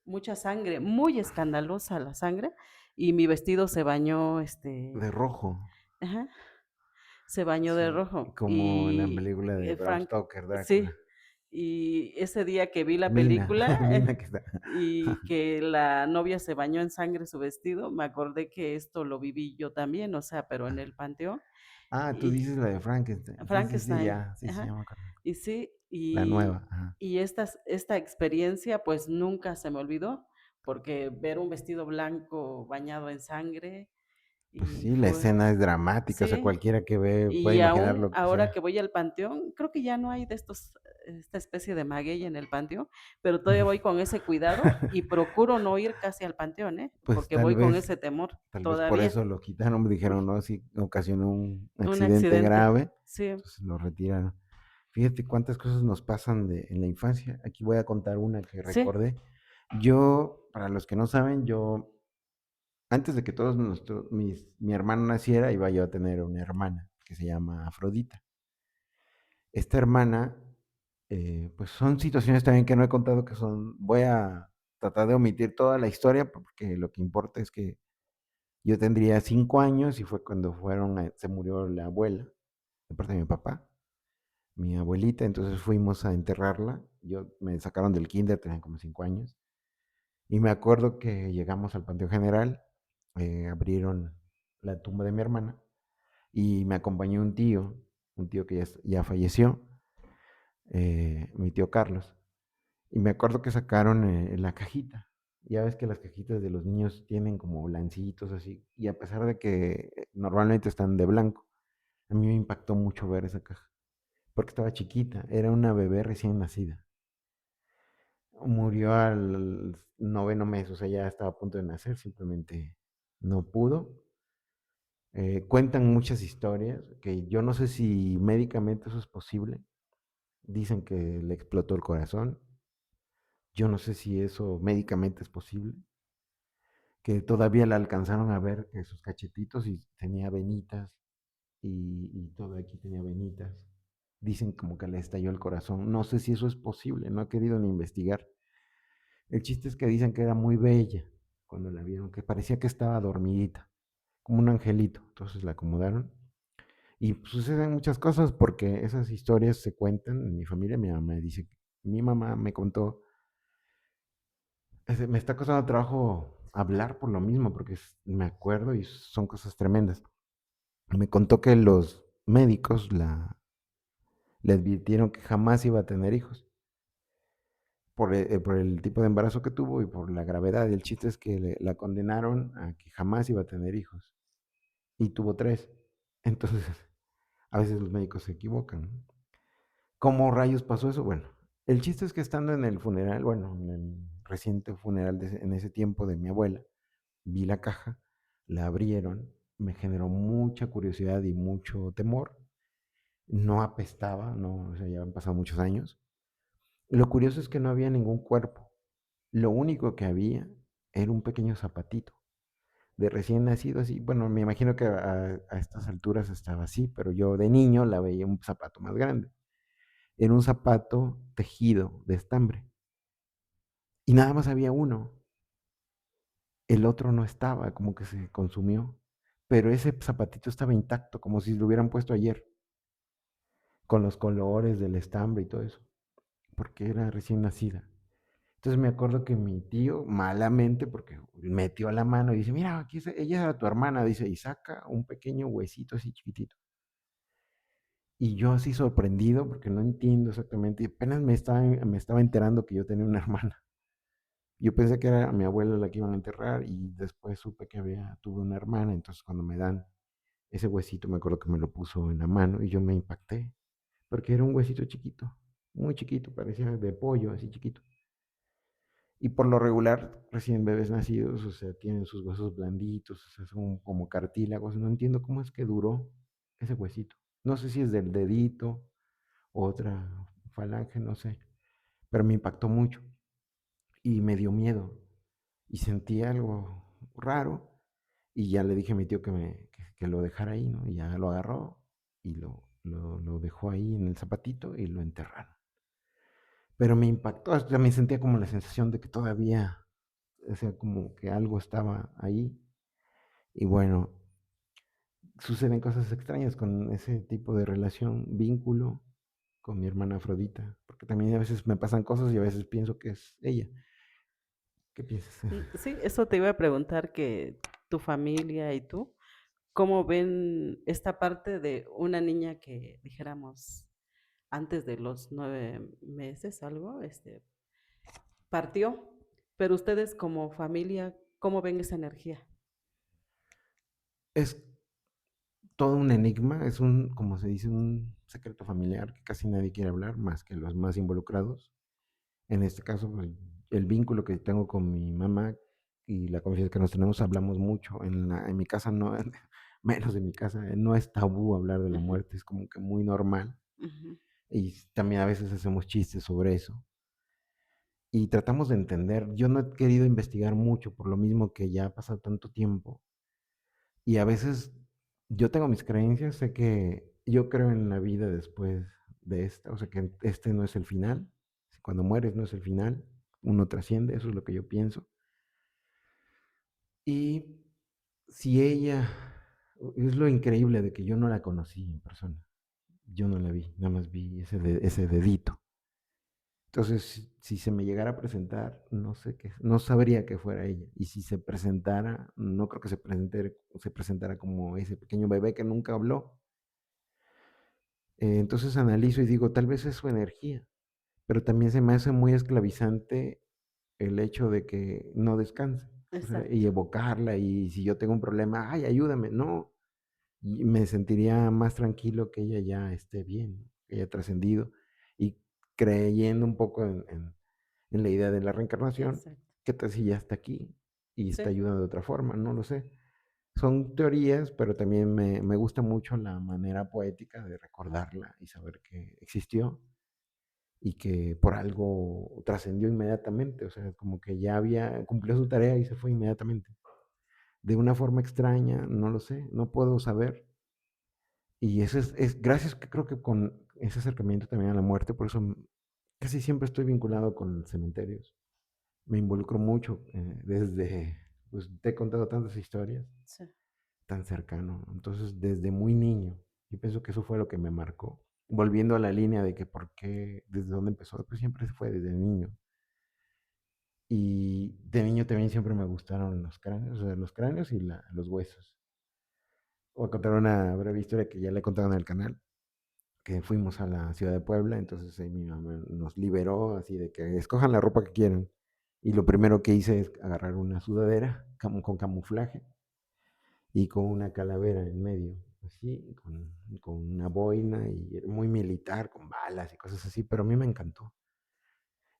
A: mucha sangre, muy escandalosa la sangre, y mi vestido se bañó,
B: De rojo.
A: ajá, se bañó de
B: Sí,
A: rojo.
B: como en la
A: Y
B: película de Bram
A: Frank,
B: Stoker, Drácula.
A: sí, y ese día que vi la
B: Mina,
A: película,
B: Mina que está.
A: y que la novia se bañó en sangre su vestido, me acordé que esto lo viví yo también, o sea, pero en el panteón.
B: Ah, tú
A: Y
B: dices la de Frankenstein. Sí, sí, sí,
A: Frankenstein,
B: ya. Sí, sí,
A: ajá.
B: ya me acuerdo.
A: Y sí,
B: La nueva, ajá.
A: y esta experiencia, pues, nunca se me olvidó, porque ver un vestido blanco bañado en sangre,
B: Pues
A: y
B: sí, la
A: fue
B: escena es dramática, o sea,
A: sí.
B: cualquiera que ve puede
A: Y
B: imaginar
A: aún
B: lo que
A: ahora
B: sea.
A: que voy al panteón, creo que ya no hay de esta especie de maguey en el panteón, pero todavía
B: Ujú.
A: voy con ese cuidado y procuro no ir casi al panteón, ¿eh?
B: Pues
A: Porque voy con ese temor
B: tal vez por
A: todavía.
B: eso lo quitaron, me dijeron,
A: Ujú.
B: no, si ocasionó un
A: Un
B: accidente
A: accidente.
B: grave,
A: Sí,
B: entonces lo retiraron. Fíjate cuántas cosas nos pasan en la infancia. Aquí voy a contar una que
A: sí,
B: recordé. Yo, para los que no saben, antes de que mi hermano naciera, iba yo a tener una hermana que se llama Afrodita. Esta hermana, pues son situaciones también que no he contado, voy a tratar de omitir toda la historia, porque lo que importa es que yo tendría 5 años y fue cuando se murió la abuela, de parte de mi papá, mi abuelita, entonces fuimos a enterrarla. Me sacaron del kinder, tenía como 5 años. Y me acuerdo que llegamos al Panteón General, abrieron la tumba de mi hermana y me acompañó un tío que ya falleció, mi tío Carlos. Y me acuerdo que sacaron la cajita. Ya ves que las cajitas de los niños tienen como lancitos así. Y a pesar de que normalmente están de blanco, a mí me impactó mucho ver esa caja. Porque estaba chiquita, era una bebé recién nacida. Murió al noveno mes, o sea, ya estaba a punto de nacer, simplemente no pudo. Cuentan muchas historias que yo no sé si médicamente eso es posible. Dicen que le explotó el corazón. Yo no sé si eso médicamente es posible. Que todavía la alcanzaron a ver que sus cachetitos y tenía venitas y todo aquí tenía venitas. Dicen como que le estalló el corazón. No sé si eso es posible, no he querido ni investigar. El chiste es que dicen que era muy bella cuando la vieron, que parecía que estaba dormidita, como un angelito. Entonces la acomodaron. Y pues, suceden muchas cosas porque esas historias se cuentan en mi familia. Mi mamá dice, mi mamá me contó, me está costando trabajo hablar por lo mismo, porque me acuerdo y son cosas tremendas. Me contó que los médicos le advirtieron que jamás iba a tener hijos por el tipo de embarazo que tuvo y por la gravedad. Y el chiste es que la condenaron a que jamás iba a tener hijos. Y tuvo tres. Entonces, a veces los médicos se equivocan. ¿Cómo rayos pasó eso? Bueno, el chiste es que estando en el funeral, bueno, en el reciente funeral en ese tiempo de mi abuela, vi la caja, la abrieron, me generó mucha curiosidad y mucho temor. no apestaba, no, o sea, ya han pasado muchos años. Lo curioso es que no había ningún cuerpo. Lo único que había era un pequeño zapatito de recién nacido, así. Bueno, me imagino que a estas alturas estaba así, pero yo de niño la veía un zapato más grande. Era un zapato tejido de estambre y nada más había uno. El otro no estaba, como que se consumió. Pero ese zapatito estaba intacto, como si lo hubieran puesto ayer, con los colores del estambre y todo eso, porque era recién nacida. Entonces me acuerdo que mi tío, malamente, porque metió la mano y dice, mira, aquí ella era tu hermana, dice, y saca un pequeño huesito así chiquitito. Y yo así sorprendido, porque no entiendo exactamente, y apenas me estaba enterando que yo tenía una hermana. Yo pensé que era mi abuela la que iban a enterrar y después supe que tuve una hermana, entonces cuando me dan ese huesito, me acuerdo que me lo puso en la mano y yo me impacté, porque era un huesito chiquito, muy chiquito, parecía de pollo, así chiquito. Y por lo regular, recién bebés nacidos, o sea, tienen sus huesos blanditos, o sea, son como cartílagos. No entiendo cómo es que duró ese huesito. No sé si es del dedito, otra falange, no sé. Pero me impactó mucho y me dio miedo. Y sentí algo raro. Y ya le dije a mi tío que lo dejara ahí, ¿no? Y ya lo agarró y lo dejó ahí en el zapatito y lo enterraron. Pero me impactó, o sea, me sentía como la sensación de que todavía, o sea, como que algo estaba ahí. Y bueno, suceden cosas extrañas con ese tipo de relación, vínculo con mi hermana Afrodita, porque también a veces me pasan cosas y a veces pienso que es ella. ¿Qué piensas?
A: Sí, eso te iba a preguntar que tu familia y tú, ¿cómo ven esta parte de una niña que, dijéramos, antes de los 9 meses, algo, partió? Pero ustedes como familia, ¿cómo ven esa energía?
B: Es todo un enigma, es un, como se dice, un secreto familiar que casi nadie quiere hablar, más que los más involucrados. En este caso, pues, el vínculo que tengo con mi mamá y la confianza que nos tenemos, hablamos mucho. En mi casa no, menos en mi casa, no es tabú hablar de la
A: Ujú,
B: muerte, es como que muy normal.
A: ujú,
B: Y también a veces hacemos chistes sobre eso. Y tratamos de entender. Yo no he querido investigar mucho por lo mismo que ya ha pasado tanto tiempo. Y a veces yo tengo mis creencias, sé que yo creo en la vida después de esta, o sea que este no es el final. Cuando mueres no es el final, uno trasciende, eso es lo que yo pienso. Y si ella, es lo increíble de que yo no la conocí en persona, yo no la vi, nada más vi ese dedito. Entonces, si se me llegara a presentar, no sé qué, no sabría que fuera ella. Y si se presentara, no creo que se presentara como ese pequeño bebé que nunca habló. Entonces analizo y digo, tal vez es su energía, pero también se me hace muy esclavizante el hecho de que no descanse, o sea, y
A: exacto,
B: evocarla, y si yo tengo un problema, ay, ayúdame, no, y me sentiría más tranquilo que ella ya esté bien, que haya trascendido, y creyendo un poco en la idea de la reencarnación,
A: exacto.
B: ¿qué tal si ya está aquí y
A: Sí,
B: está ayudando de otra forma? No lo sé. Son teorías, pero también me gusta mucho la manera poética de recordarla y saber que existió y que por algo trascendió inmediatamente, o sea, como que ya cumplió su tarea y se fue inmediatamente. De una forma extraña, no lo sé, no puedo saber. Y eso es gracias que creo que con ese acercamiento también a la muerte, por eso casi siempre estoy vinculado con cementerios. Me involucro mucho desde, pues te he contado tantas historias
A: sí.
B: tan cercano. Entonces, desde muy niño, yo pienso que eso fue lo que me marcó. Volviendo a la línea de que por qué, desde dónde empezó, pues siempre se fue desde niño. Y de niño también siempre me gustaron los cráneos, o sea, los cráneos y los huesos. Voy a contar una breve historia que ya le he contado en el canal, que fuimos a la ciudad de Puebla, entonces mi mamá nos liberó así de que escojan la ropa que quieran. Y lo primero que hice es agarrar una sudadera con camuflaje y con una calavera en medio, así, con una boina y era muy militar, con balas y cosas así, pero a mí me encantó.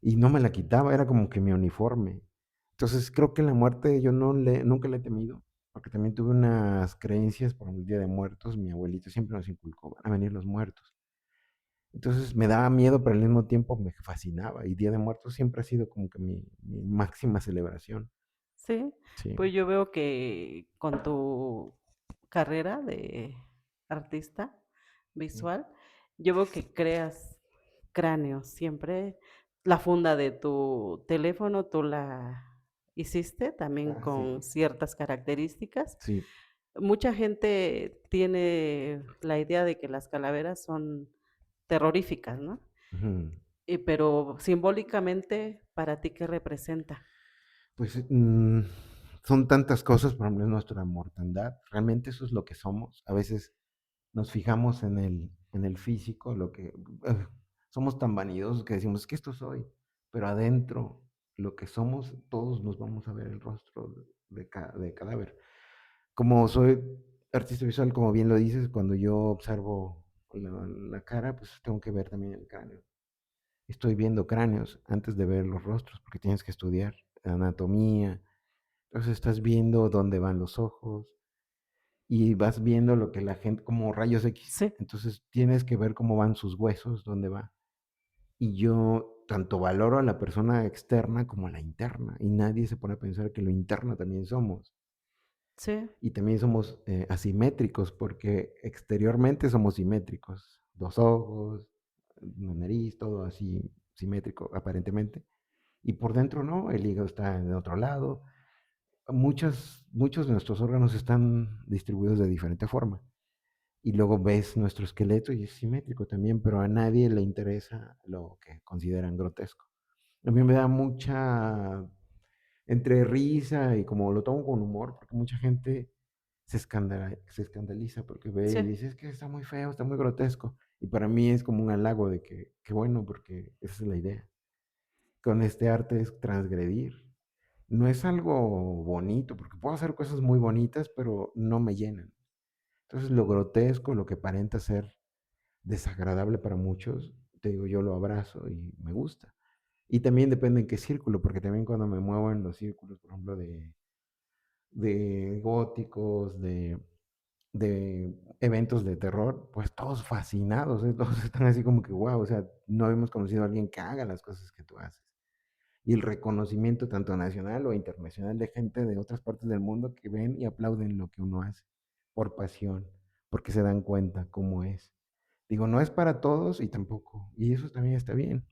B: Y no me la quitaba, era como que mi uniforme. Entonces creo que la muerte yo nunca la he temido, porque también tuve unas creencias por el Día de Muertos, mi abuelito siempre nos inculcó, van a venir los muertos. Entonces me daba miedo, pero al mismo tiempo me fascinaba. Y Día de Muertos siempre ha sido como que mi máxima celebración.
A: Sí,
B: Sí.
A: pues yo veo que con tu carrera de artista
B: Sí.
A: visual, yo veo que creas cráneos. Siempre la funda de tu teléfono tú la hiciste también
B: Ah, sí.
A: con ciertas características.
B: Sí.
A: Mucha gente tiene la idea de que las calaveras son terroríficas, ¿no?
B: Ujú.
A: Pero simbólicamente, ¿para ti qué representa?
B: Pues son tantas cosas, por ejemplo, nuestra mortandad. Realmente eso es lo que somos. A veces nos fijamos en el físico, lo que somos tan vanidosos que decimos, es que esto soy, pero adentro, lo que somos, todos nos vamos a ver el rostro de cadáver. Como soy artista visual, como bien lo dices, cuando yo observo la cara, pues tengo que ver también el cráneo. Estoy viendo cráneos antes de ver los rostros, porque tienes que estudiar anatomía. Entonces estás viendo dónde van los ojos y vas viendo lo que la gente, como rayos X.
A: Sí,
B: Entonces tienes que ver cómo van sus huesos, dónde va. Y yo tanto valoro a la persona externa como a la interna. Y nadie se pone a pensar que lo interno también somos.
A: sí,
B: Y también somos asimétricos porque exteriormente somos simétricos. Dos ojos, una nariz, todo así simétrico aparentemente. Y por dentro no, el hígado está en otro lado. Muchos de nuestros órganos están distribuidos de diferente forma. Y luego ves nuestro esqueleto y es simétrico también, pero a nadie le interesa lo que consideran grotesco. A mí me da mucha, entre risa y como lo tomo con humor, porque mucha gente se escandaliza porque ve y
A: sí,
B: dice, es que está muy feo, está muy grotesco. Y para mí es como un halago de que bueno, porque esa es la idea. Con este arte es transgredir. No es algo bonito, porque puedo hacer cosas muy bonitas, pero no me llenan. Entonces lo grotesco, lo que aparenta ser desagradable para muchos, te digo, yo lo abrazo y me gusta. Y también depende en qué círculo, porque también cuando me muevo en los círculos, por ejemplo, de góticos, de eventos de terror, pues todos fascinados, ¿eh? Todos están así como que, wow, o sea, no habíamos conocido a alguien que haga las cosas que tú haces. Y el reconocimiento tanto nacional o internacional de gente de otras partes del mundo que ven y aplauden lo que uno hace, por pasión, porque se dan cuenta cómo es. Digo, no es para todos y tampoco, y eso también está bien.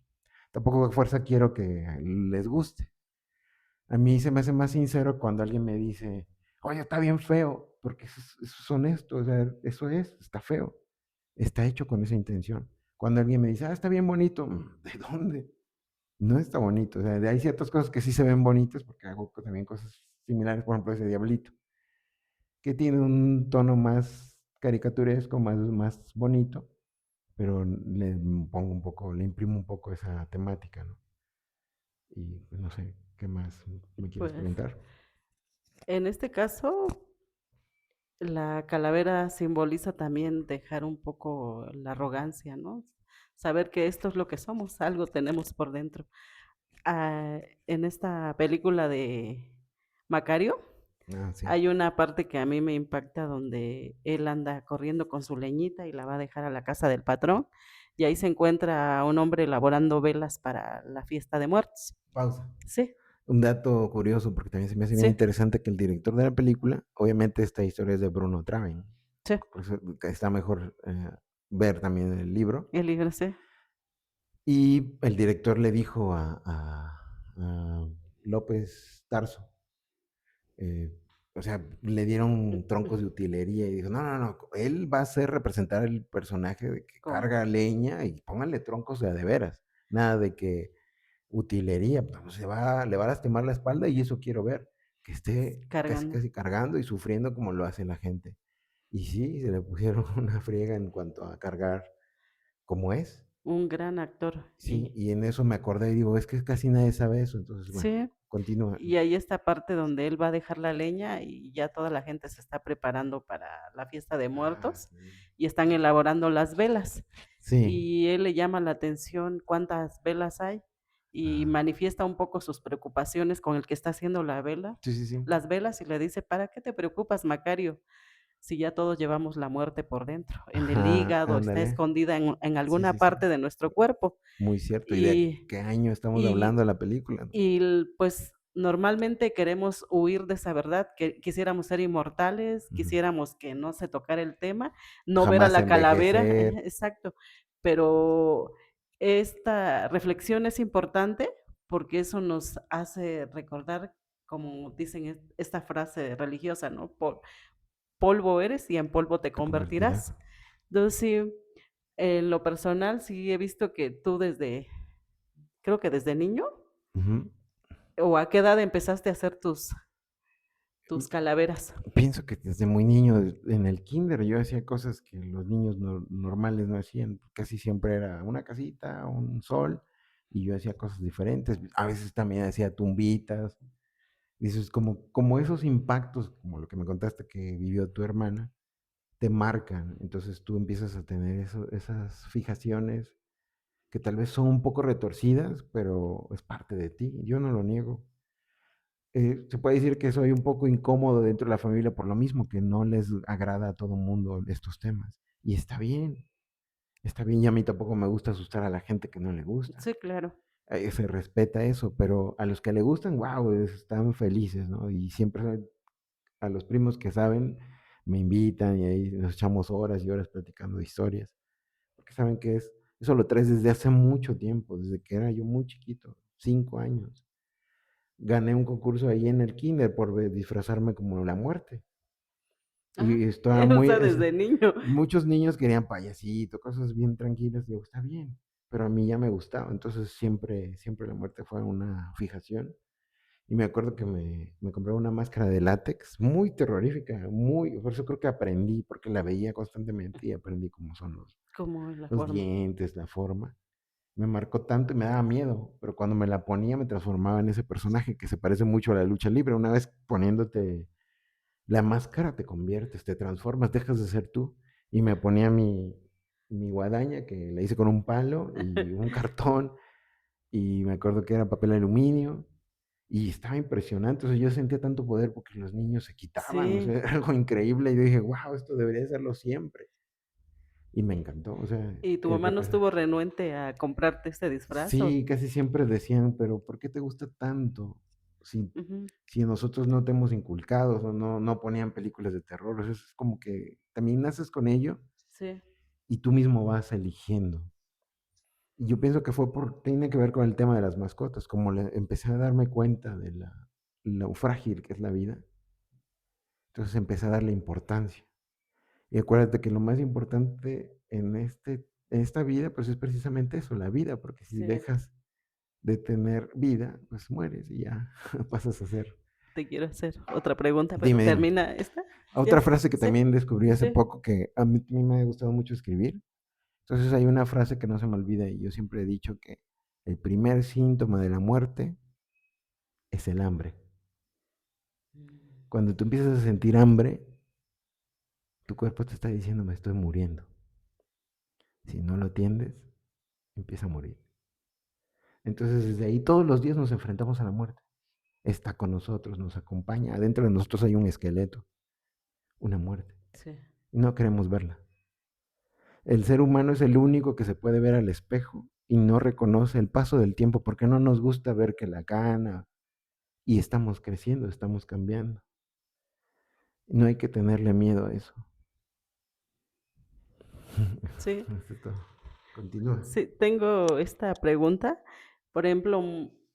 B: Tampoco a fuerza quiero que les guste. A mí se me hace más sincero cuando alguien me dice, oye, está bien feo, porque eso es honesto, o sea, eso es, está feo, está hecho con esa intención. Cuando alguien me dice, ah, está bien bonito, ¿de dónde? No está bonito, o sea, hay ciertas cosas que sí se ven bonitas, porque hago también cosas similares, por ejemplo, ese diablito, que tiene un tono más caricaturesco, más bonito, pero le pongo un poco, le imprimo un poco esa temática, ¿no? Y pues, no sé, ¿qué más me quieres
A: pues
B: preguntar?
A: en este caso, la calavera simboliza también dejar un poco la arrogancia, ¿no? Saber que esto es lo que somos, algo tenemos por dentro. Ah, en esta película de Macario,
B: Ah, sí.
A: hay una parte que a mí me impacta donde él anda corriendo con su leñita y la va a dejar a la casa del patrón, y ahí se encuentra a un hombre elaborando velas para la fiesta de muertos.
B: Pausa.
A: Sí,
B: Un dato curioso, porque también se me hace bien
A: sí,
B: interesante que el director de la película, obviamente esta historia es de Bruno Traven,
A: sí,
B: por eso que está mejor ver también el libro.
A: el libro, sí.
B: Y el director le dijo a López Tarso, eh, o sea, le dieron troncos de utilería y dijo, no, no, no, él va a ser representar el personaje de que
A: Con
B: carga leña y pónganle troncos de veras, nada de que utilería, pues le va a lastimar la espalda y eso quiero ver, que esté casi
A: cargando.
B: casi cargando y sufriendo como lo hace la gente. Y sí, se le pusieron una friega en cuanto a cargar como es.
A: Un gran actor.
B: Sí, y en eso me acordé y digo, es que casi nadie sabe eso, entonces bueno,
A: Sí,
B: continúa.
A: y ahí esta parte donde él va a dejar la leña y ya toda la gente se está preparando para la fiesta de
B: Ah,
A: muertos
B: sí.
A: y están elaborando las velas.
B: Sí,
A: Y él le llama la atención cuántas velas hay y
B: ah,
A: manifiesta un poco sus preocupaciones con el que está haciendo la vela,
B: sí, sí, sí.
A: las velas y le dice, ¿para qué te preocupas, Macario? si ya todos llevamos la muerte por dentro, en el
B: Ajá,
A: hígado, está
B: ándale.
A: escondida en
B: Sí,
A: alguna
B: sí, sí.
A: parte de nuestro cuerpo.
B: Muy cierto. ¿Y de
A: Y
B: qué año estamos hablando
A: y
B: de la película, no?
A: pues, normalmente queremos huir de esa verdad, que quisiéramos ser inmortales,
B: Ujú.
A: quisiéramos que no se tocara el tema, no ver a
B: Jamás
A: la calavera,
B: envejecer.
A: exacto. Pero esta reflexión es importante porque eso nos hace recordar, como dicen esta frase religiosa, ¿no? Polvo eres y en polvo te
B: Te convertirás.
A: convertirás. Entonces, sí, en lo personal, sí he visto que tú creo que desde niño,
B: Ujú.
A: ¿o a qué edad empezaste a hacer tus calaveras?
B: Pienso que desde muy niño, en el kinder, yo hacía cosas que los niños normales no hacían. Casi siempre era una casita, un sol, y yo hacía cosas diferentes. A veces también hacía tumbitas. Dices, como esos impactos, como lo que me contaste que vivió tu hermana, te marcan. Entonces tú empiezas a tener esas fijaciones que tal vez son un poco retorcidas, pero es parte de ti. Yo no lo niego. Se puede decir que soy un poco incómodo dentro de la familia por lo mismo, que no les agrada a todo el mundo estos temas. Y está bien, y a mí tampoco me gusta asustar a la gente que no le gusta.
A: Sí, claro.
B: Se respeta eso, pero a los que le gustan, wow, están felices, ¿no? Y siempre a los primos que saben, me invitan y ahí nos echamos horas y horas platicando de historias, porque saben que eso lo traes desde hace mucho tiempo, desde que era yo muy chiquito, 5 años. Gané un concurso ahí en el kinder por disfrazarme como la muerte.
A: Ah,
B: Y estaba
A: o sea, desde niño.
B: muchos niños querían payasito, cosas bien tranquilas. Digo, está bien, pero a mí ya me gustaba. Entonces siempre la muerte fue una fijación. Y me acuerdo que me compré una máscara de látex muy terrorífica, por eso creo que aprendí, porque la veía constantemente y aprendí cómo son
A: Como en la
B: los
A: forma.
B: dientes, la forma. Me marcó tanto y me daba miedo, pero cuando me la ponía me transformaba en ese personaje que se parece mucho a la lucha libre. Una vez poniéndote la máscara te conviertes, te transformas, dejas de ser tú. Y me ponía mi guadaña que la hice con un palo y un cartón y me acuerdo que era papel aluminio y estaba impresionante. O sea, yo sentía tanto poder porque los niños se quitaban, o sea,
A: Sí.
B: era algo increíble. Y yo dije, wow, esto debería hacerlo siempre. Y me encantó, o sea,
A: ¿Y tu mamá no estuvo renuente a comprarte este disfraz o?
B: sí, casi siempre decían, pero ¿por qué te gusta tanto? Si,
A: Ujú,
B: si nosotros no te hemos inculcado o no ponían películas de terror, o sea, es como que también naces con ello
A: sí,
B: y tú mismo vas eligiendo. Y yo pienso que tiene que ver con el tema de las mascotas, como empecé a darme cuenta de lo frágil que es la vida, entonces empecé a darle importancia. Y acuérdate que lo más importante en esta vida, pues es precisamente eso, la vida, porque si
A: sí.
B: dejas de tener vida, pues mueres y ya pasas a ser.
A: Te quiero hacer otra pregunta, pero
B: Dime.
A: termina esta.
B: Otra
A: ¿Ya?
B: frase que
A: Sí,
B: también descubrí hace
A: sí.
B: poco que a mí también me ha gustado mucho escribir. Entonces hay una frase que no se me olvida y yo siempre he dicho que el primer síntoma de la muerte es el hambre.
A: Mm,
B: Cuando tú empiezas a sentir hambre, tu cuerpo te está diciendo me estoy muriendo. Si no lo atiendes, empieza a morir. Entonces desde ahí todos los días nos enfrentamos a la muerte. Está con nosotros, nos acompaña. Adentro de nosotros hay un esqueleto, una muerte.
A: sí,
B: Y no queremos verla. El ser humano es el único que se puede ver al espejo y no reconoce el paso del tiempo porque no nos gusta ver que la cana y estamos creciendo, estamos cambiando. No hay que tenerle miedo a eso.
A: sí.
B: Eso es todo. Continúa.
A: Sí, tengo esta pregunta. Por ejemplo,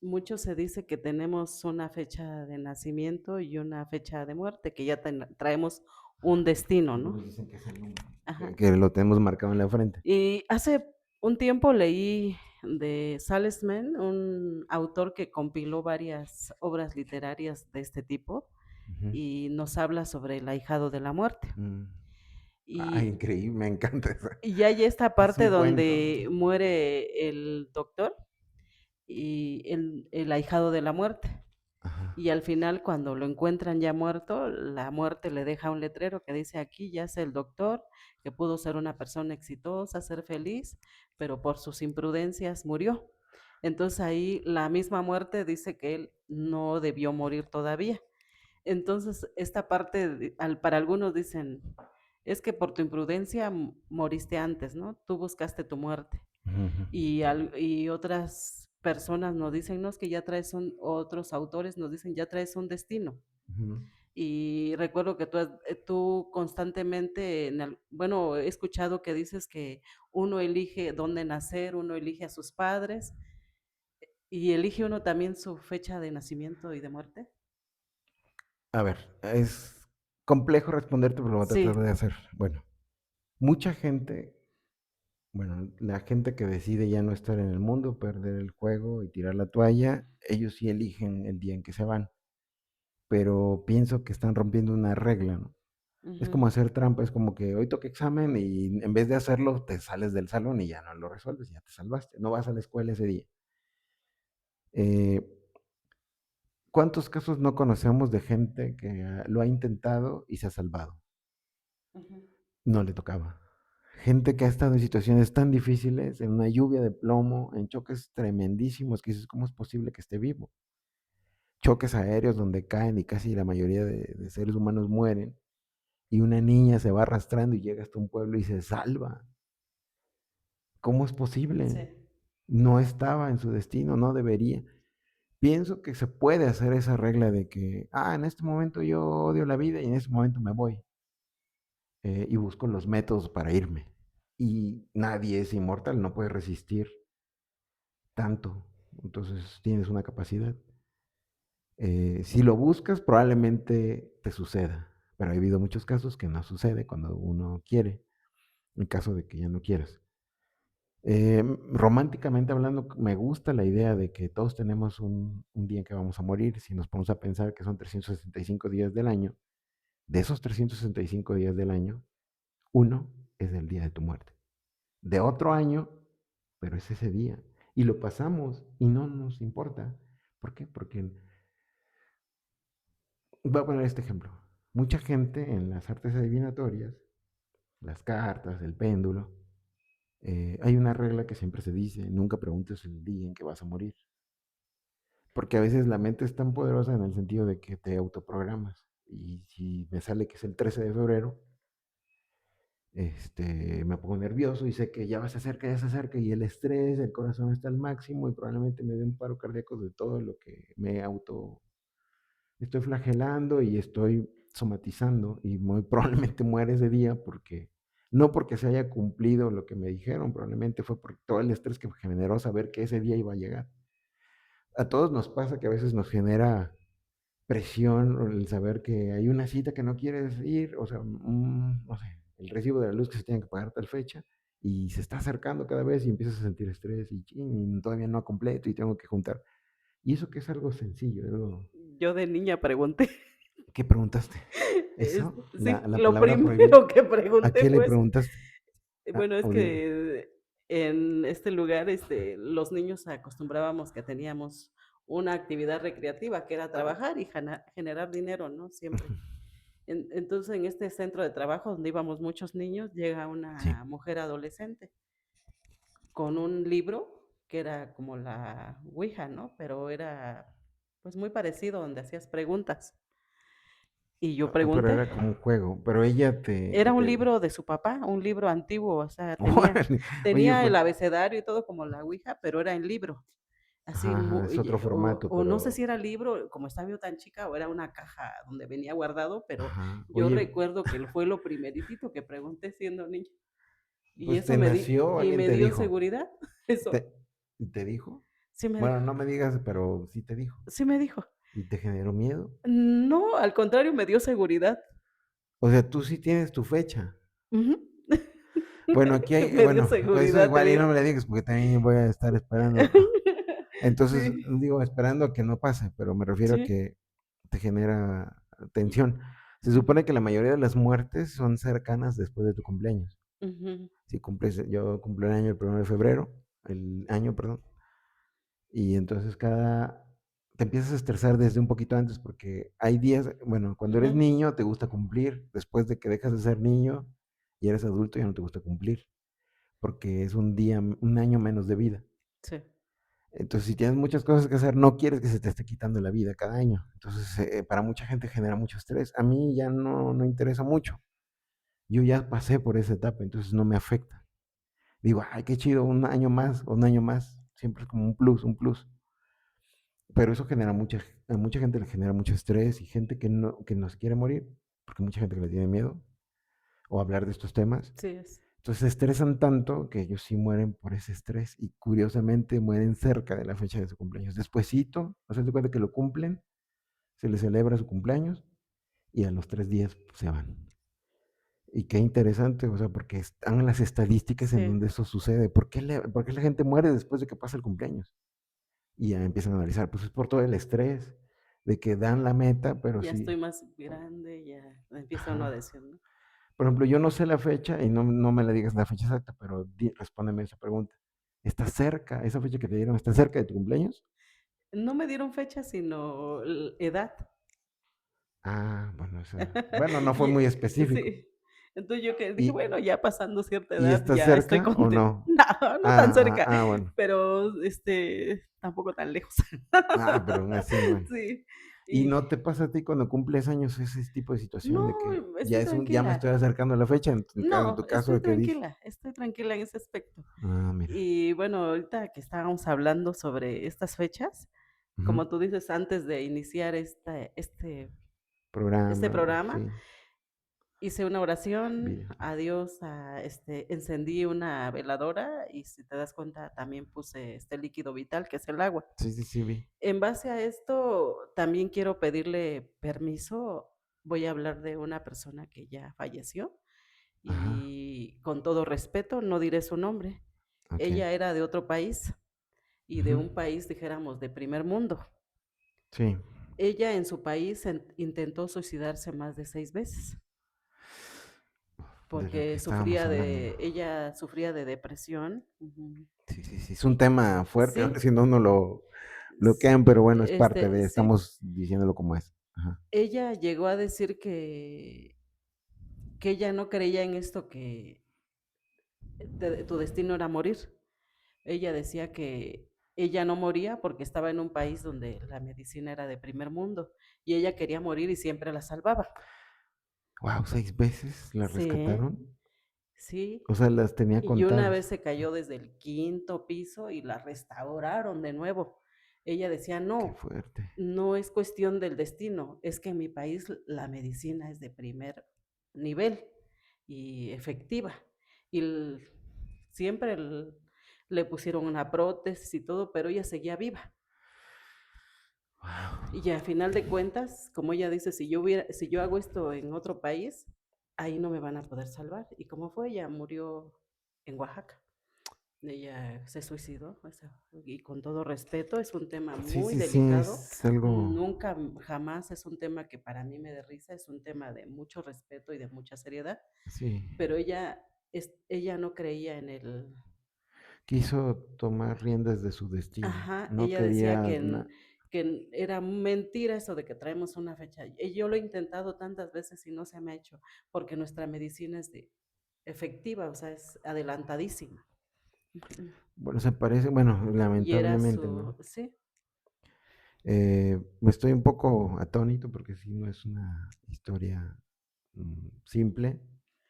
A: mucho se dice que tenemos una fecha de nacimiento y una fecha de muerte, que ya traemos un destino, ¿no?
B: Algunos dicen que es el número,
A: Ajá.
B: que lo tenemos marcado en la frente.
A: Y hace un tiempo leí de Salesman, un autor que compiló varias obras literarias de este tipo
B: Ujú.
A: y nos habla sobre el ahijado de la muerte.
B: Mm. Ay,
A: Y,
B: increíble, me encanta eso.
A: y hay esta
B: Es
A: parte
B: un cuento.
A: donde muere el doctor y el ahijado de la muerte.
B: Ajá.
A: Y al final, cuando lo encuentran ya muerto, la muerte le deja un letrero que dice: aquí yace el doctor, que pudo ser una persona exitosa, ser feliz, pero por sus imprudencias murió. Entonces ahí la misma muerte dice que él no debió morir todavía. Entonces, esta parte para algunos dicen, es que por tu imprudencia moriste antes, ¿no? Tú buscaste tu muerte.
B: Ujú,
A: Y otras personas nos dicen, no, es que ya traes otros autores nos dicen, ya traes un destino.
B: ujú.
A: Y recuerdo que tú constantemente, bueno, he escuchado que dices que uno elige dónde nacer, uno elige a sus padres y elige uno también su fecha de nacimiento y de muerte.
B: A ver, es complejo responderte, pero lo voy a tratar
A: Sí.
B: de hacer. Bueno, mucha gente, bueno, la gente que decide ya no estar en el mundo, perder el juego y tirar la toalla, ellos sí eligen el día en que se van, pero pienso que están rompiendo una regla, ¿no? Es
A: Ujú,
B: como hacer trampa, es como que hoy toca examen y en vez de hacerlo te sales del salón y ya no lo resuelves, ya te salvaste, no vas a la escuela ese día. Eh, ¿Cuántos casos no conocemos de gente que lo ha intentado y se ha salvado?
A: ujú,
B: No le tocaba. Gente que ha estado en situaciones tan difíciles, en una lluvia de plomo, en choques tremendísimos, que dices, ¿cómo es posible que esté vivo? Choques aéreos donde caen y casi la mayoría de seres humanos mueren, y una niña se va arrastrando y llega hasta un pueblo y se salva. ¿Cómo es posible?
A: sí.
B: No estaba en su destino, no debería. Pienso que se puede hacer esa regla de que, en este momento yo odio la vida y en este momento me voy. Y busco los métodos para irme. Y nadie es inmortal, no puede resistir tanto. Entonces tienes una capacidad. Si lo buscas, probablemente te suceda. Pero ha habido muchos casos que no sucede cuando uno quiere, en caso de que ya no quieras. Románticamente hablando, me gusta la idea de que todos tenemos un día en que vamos a morir. Si nos ponemos a pensar que son 365 días del año, de esos 365 días del año, uno es el día de tu muerte. De otro año, pero es ese día. Y lo pasamos y no nos importa. ¿Por qué? Porque, voy a poner este ejemplo. Mucha gente en las artes adivinatorias, las cartas, el péndulo, hay una regla que siempre se dice, nunca preguntes el día en que vas a morir. Porque a veces la mente es tan poderosa en el sentido de que te autoprogramas. Y si me sale que es el 13 de febrero, me pongo nervioso y sé que ya se acerca y el estrés, el corazón está al máximo y probablemente me dé un paro cardíaco de todo lo que me estoy flagelando y estoy somatizando y muy probablemente muere ese día porque no porque se haya cumplido lo que me dijeron, probablemente fue por todo el estrés que me generó saber que ese día iba a llegar. A todos nos pasa que a veces nos genera presión el saber que hay una cita que no quieres ir, o sea, no sé, el recibo de la luz que se tiene que pagar tal fecha y se está acercando cada vez y empiezas a sentir estrés y, chin, y todavía no completo y tengo que juntar. Y eso que es algo sencillo, algo...
A: Yo de niña pregunté.
B: ¿Qué preguntaste?
A: Es
B: ¿Eso?
A: sí,
B: ¿La
A: lo
B: palabra prohibida?
A: primero que
B: ¿A
A: pregunté
B: qué le
A: fue eso.
B: preguntaste?
A: Bueno, es
B: O dime.
A: que en este lugar, los niños acostumbrábamos que teníamos una actividad recreativa, que era trabajar y generar dinero, ¿no? Siempre. Entonces, en este centro de trabajo donde íbamos muchos niños, llega
B: Sí.
A: una mujer adolescente con un libro que era como la Ouija, ¿no? Pero era, pues, muy parecido, donde hacías preguntas. Y yo
B: Pero
A: pregunté.
B: era como un juego, pero ella
A: Era un libro de su papá, un libro antiguo, o sea, tenía
B: Órale. Oye,
A: tenía el
B: pues,
A: abecedario y todo como la ouija, pero era en libro, así
B: ajá, ajá, es otro formato,
A: o no sé
B: pero,
A: si era libro, como estaba yo tan chica, o era una caja donde venía guardado, pero
B: ajá,
A: yo
B: oye,
A: recuerdo que fue lo primeritito que pregunté siendo niña, y
B: pues
A: eso
B: te nació, alguien
A: me
B: te
A: dio
B: dijo,
A: seguridad, eso,
B: te, te dijo,
A: sí me
B: bueno,
A: dijo,
B: no me digas, pero sí te dijo,
A: sí me dijo.
B: y te generó miedo.
A: No, al contrario, me dio seguridad.
B: O sea, tú sí tienes tu fecha.
A: Ujú.
B: Bueno, aquí hay,
A: Me dio
B: eso
A: seguridad, te
B: igual y
A: digo.
B: no me le digas porque también voy a estar esperando. Entonces,
A: Sí,
B: digo, esperando a que no pase, pero me refiero a
A: sí.
B: que te genera tensión. Se supone que la mayoría de las muertes son cercanas después de tu cumpleaños.
A: Ujú,
B: Si cumples, yo cumplo el año el 1 de febrero, perdón, y entonces te empiezas a estresar desde un poquito antes porque hay días, bueno, cuando eres
A: ujú.
B: niño te gusta cumplir, después de que dejas de ser niño y eres adulto ya no te gusta cumplir, porque es un año menos de vida.
A: Sí.
B: Entonces, si tienes muchas cosas que hacer, no quieres que se te esté quitando la vida cada año. Entonces, para mucha gente genera mucho estrés. A mí ya no interesa mucho. Yo ya pasé por esa etapa, entonces no me afecta. Digo, ay, qué chido, un año más, un año más. Siempre es como un plus, un plus. Pero eso genera a mucha gente le genera mucho estrés y gente que no se quiere morir, porque mucha gente que le tiene miedo o hablar de estos temas.
A: Sí es.
B: Entonces se estresan tanto que ellos sí mueren por ese estrés y curiosamente mueren cerca de la fecha de su cumpleaños. Despuésito, no se dan cuenta que lo cumplen, se les celebra su cumpleaños y a los 3 días pues, se van. Y qué interesante, o sea, porque están las estadísticas en
A: Sí,
B: donde eso sucede. ¿Por qué la gente muere después de que pasa el cumpleaños? Y ya empiezan a analizar, pues es por todo el estrés de que dan la meta, pero
A: ya
B: sí.
A: estoy más grande, ya empieza uno a
B: Ajá.
A: decir, ¿no?
B: Por ejemplo, yo no sé la fecha y no me la digas la fecha exacta, pero respóndeme esa pregunta. ¿Está cerca, esa fecha que te dieron, está cerca de tu cumpleaños?
A: No me dieron fecha, sino edad.
B: Ah, bueno, bueno, no fue
A: Y,
B: muy específico.
A: sí. Entonces yo que dije,
B: ¿Y,
A: bueno, ya pasando cierta
B: y
A: edad,
B: está
A: ya estoy
B: cerca o
A: contenta.
B: no?
A: No, no tan cerca,
B: Bueno.
A: pero tampoco tan lejos.
B: Pero aún así, bueno.
A: Sí.
B: ¿Y
A: Y
B: no te pasa a ti cuando cumples años ese tipo de situación de que
A: no,
B: ya
A: estoy
B: ya me
A: tranquila.
B: estoy acercando a la fecha, en
A: No,
B: tu caso de que dices?
A: estoy tranquila en ese aspecto.
B: Mira.
A: Y bueno, ahorita que estábamos hablando sobre estas fechas,
B: Ujú.
A: como tú dices, antes de iniciar este
B: Programa,
A: programa,
B: sí,
A: hice una oración
B: video.
A: a Dios, encendí una veladora y si te das cuenta también puse este líquido vital que es el agua.
B: Sí, sí, sí, vi.
A: En base a esto, también quiero pedirle permiso. Voy a hablar de una persona que ya falleció
B: Ajá,
A: y con todo respeto, no diré su nombre.
B: ok.
A: Ella era de otro país y de
B: Ujú.
A: un país, dijéramos, de primer mundo.
B: Sí.
A: Ella en su país intentó suicidarse más de 6 veces
B: De lo que
A: porque
B: estábamos hablando.
A: ella sufría de depresión. Ujú.
B: Sí, sí, sí. Es un tema fuerte, ahora
A: Sí,
B: si no lo bloquean,
A: sí,
B: pero bueno, es parte de,
A: sí.
B: estamos diciéndolo como es. Ajá.
A: Ella llegó a decir que ella no creía en esto que tu destino era morir. Ella decía que ella no moría porque estaba en un país donde la medicina era de primer mundo y ella quería morir y siempre la salvaba.
B: Wow, 6 veces la
A: Sí,
B: rescataron.
A: sí.
B: O sea, las tenía
A: Y una
B: contadas.
A: vez se cayó desde el quinto piso y la restauraron de nuevo. Ella decía,
B: Qué
A: no,
B: fuerte.
A: no es cuestión del destino, es que en mi país la medicina es de primer nivel y efectiva. Y siempre le pusieron una prótesis y todo, pero ella seguía viva.
B: Wow.
A: Y a final de cuentas, como ella dice, si yo hago esto en otro país, ahí no me van a poder salvar. ¿Y cómo fue? Ella murió en Oaxaca. Ella se suicidó, o sea, y con todo respeto, es un tema
B: Sí,
A: muy
B: sí, sí,
A: delicado.
B: es algo.
A: Nunca, jamás es un tema que para mí me dé risa, es un tema de mucho respeto y de mucha seriedad,
B: Sí.
A: pero ella no creía en el.
B: Quiso tomar riendas de su destino.
A: Ajá,
B: No
A: ella decía
B: quería.
A: era mentira eso de que traemos una fecha. Y yo lo he intentado tantas veces y no se me ha hecho, porque nuestra medicina es efectiva, o sea, es adelantadísima. Ujú.
B: Bueno, se parece, bueno,
A: Y era
B: lamentablemente, ¿no?
A: sí,
B: Estoy un poco atónito porque sí, no es una historia simple.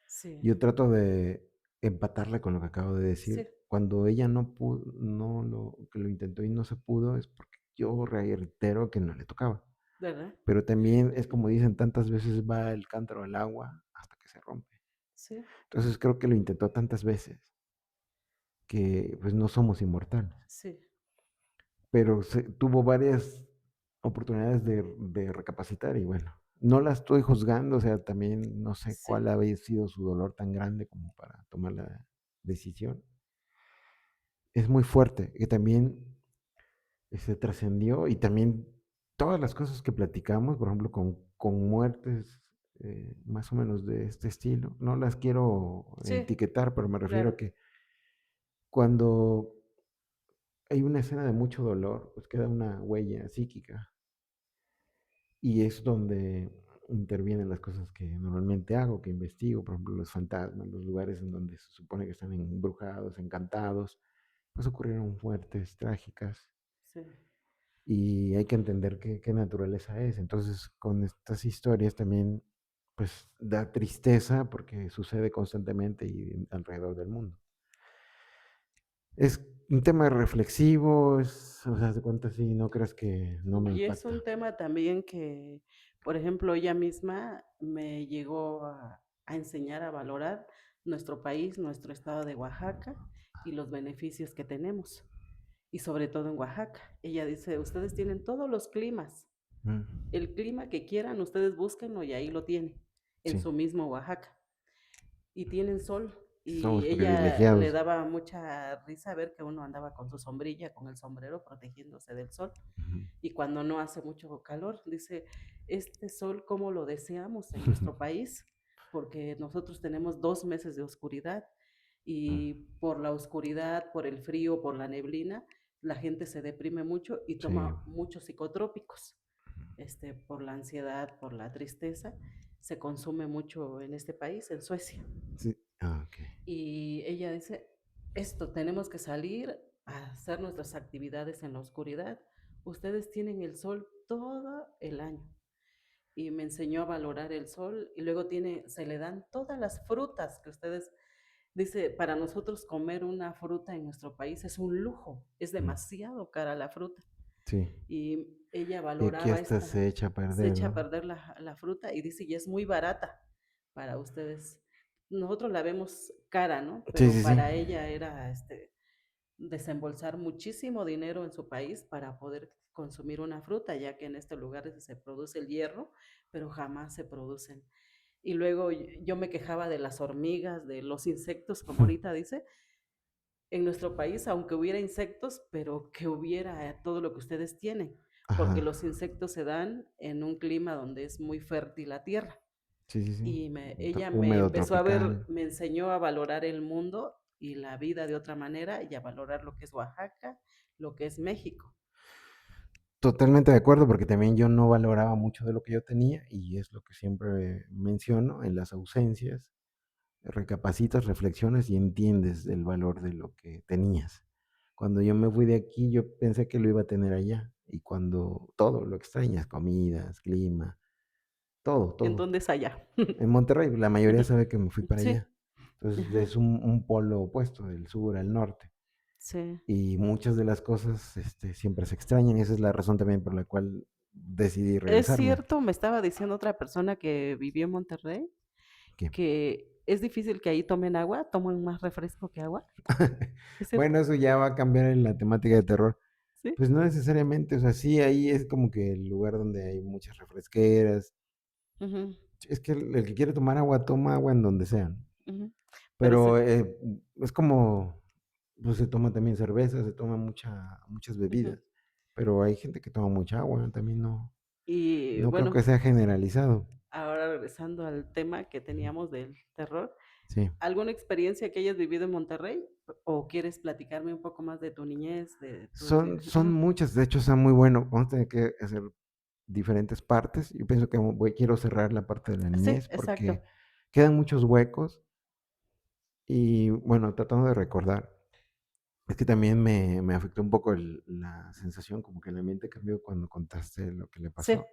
A: sí,
B: Yo trato de empatarla con lo que acabo de
A: sí,
B: decir. Cuando ella no pudo, que lo intentó y no se pudo, es porque yo reitero que no le tocaba.
A: ¿verdad?
B: Pero también es como dicen, tantas veces va el cántaro al agua hasta que se rompe.
A: Sí,
B: Entonces creo que lo intentó tantas veces que pues no somos inmortales.
A: sí,
B: Pero tuvo varias oportunidades de recapacitar y bueno, no la estoy juzgando, o sea, también no sé
A: sí,
B: cuál había sido su dolor tan grande como para tomar la decisión. Es muy fuerte, que también se trascendió y también todas las cosas que platicamos, por ejemplo, con muertes más o menos de este estilo, no las quiero
A: sí,
B: etiquetar, pero me refiero a
A: claro,
B: que cuando hay una escena de mucho dolor, pues queda una huella psíquica. Y es donde intervienen las cosas que normalmente hago, que investigo, por ejemplo, los fantasmas, los lugares en donde se supone que están embrujados, encantados, pues ocurrieron muertes trágicas
A: sí.
B: y hay que entender qué naturaleza es. Entonces, con estas historias también, pues da tristeza porque sucede constantemente y alrededor del mundo. Es un tema reflexivo, o sea, de cuenta sí, no creas que no me
A: Y es un
B: impacta.
A: tema también que, por ejemplo, ella misma me llegó a enseñar a valorar nuestro país, nuestro estado de Oaxaca y los beneficios que tenemos. Y sobre todo en Oaxaca. Ella dice, ustedes tienen todos los climas.
B: Mm,
A: El clima que quieran, ustedes búsquenlo y ahí lo tienen, en
B: sí,
A: su mismo Oaxaca. Y tienen sol. Y
B: somos
A: ella le
B: privilegiados.
A: daba mucha risa ver que uno andaba con su sombrilla, con el sombrero, protegiéndose del sol.
B: Ujú.
A: Y cuando no hace mucho calor, dice, este sol, ¿cómo lo deseamos en nuestro país? Porque nosotros tenemos 2 meses de oscuridad
B: Mm,
A: y por la oscuridad, por el frío, por la neblina, la gente se deprime mucho y
B: sí,
A: toma muchos psicotrópicos. Por la ansiedad, por la tristeza, se consume mucho en este país, en Suecia.
B: sí, ok.
A: Y ella dice, esto, tenemos que salir a hacer nuestras actividades en la oscuridad. Ustedes tienen el sol todo el año. Y me enseñó a valorar el sol y luego se le dan todas las frutas que ustedes, dice, para nosotros comer una fruta en nuestro país es un lujo, es
B: Mm,
A: demasiado cara la fruta.
B: sí,
A: Y ella
B: y aquí
A: valoraba
B: hasta se echa a
A: se
B: perder,
A: echa a
B: ¿no?
A: perder la fruta y dice, y es muy barata para ustedes. Nosotros la vemos cara, ¿no?
B: Sí,
A: Pero
B: sí, sí.
A: para ella era desembolsar muchísimo dinero en su país para poder consumir una fruta, ya que en este lugar se produce el hierro, pero jamás se producen. Y luego yo me quejaba de las hormigas, de los insectos, como ahorita dice, en nuestro país, aunque hubiera insectos, pero que hubiera todo lo que ustedes tienen, porque
B: Ajá,
A: los insectos se dan en un clima donde es muy fértil la tierra.
B: sí, sí, sí.
A: Y ella me
B: Húmedo
A: empezó a ver,
B: tropical.
A: me enseñó a valorar el mundo y la vida de otra manera y a valorar lo que es Oaxaca, lo que es México.
B: Totalmente de acuerdo, porque también yo no valoraba mucho de lo que yo tenía y es lo que siempre menciono en las ausencias. Recapacitas, reflexiones y entiendes el valor de lo que tenías. Cuando yo me fui de aquí, yo pensé que lo iba a tener allá y cuando todo lo extrañas, comidas, clima, todo,
A: ¿En
B: todo.
A: dónde es allá?
B: En Monterrey, la mayoría sabe que me fui para
A: Sí,
B: allá. Entonces
A: ajá,
B: es un polo opuesto, del sur al norte.
A: sí.
B: Y muchas de las cosas siempre se extrañan y esa es la razón también por la cual decidí
A: Es
B: regresarme.
A: cierto, me estaba diciendo otra persona que vivió en Monterrey
B: Que,
A: que es difícil que ahí tomen agua, tomen más refresco que agua. ¿Es cierto?
B: bueno, eso ya va a cambiar en la temática de terror.
A: Sí.
B: Pues no necesariamente, o sea, sí, ahí es como que el lugar donde hay muchas refresqueras.
A: Ujú,
B: Es que el que quiere tomar agua, toma agua en donde sea.
A: ujú. Pero
B: Pero es como, pues se toma también cerveza, se toma muchas
A: ujú.
B: bebidas. Pero hay gente que toma mucha agua, también no,
A: Y
B: no creo
A: bueno,
B: que sea generalizado.
A: ahora regresando al tema que
B: Ujú.
A: teníamos del terror,
B: Sí,
A: ¿alguna experiencia que hayas vivido en Monterrey? ¿O quieres platicarme un poco más de tu niñez, de tus
B: son muchas, de hecho, está muy bueno. Vamos a tener que hacer diferentes partes. Yo pienso que quiero cerrar la parte de la
A: Sí,
B: niñez
A: exacto.
B: porque quedan muchos huecos y bueno, tratando de recordar. Es que también me afectó un poco la sensación, como que el ambiente cambió cuando contaste lo que le
A: Sí,
B: pasó,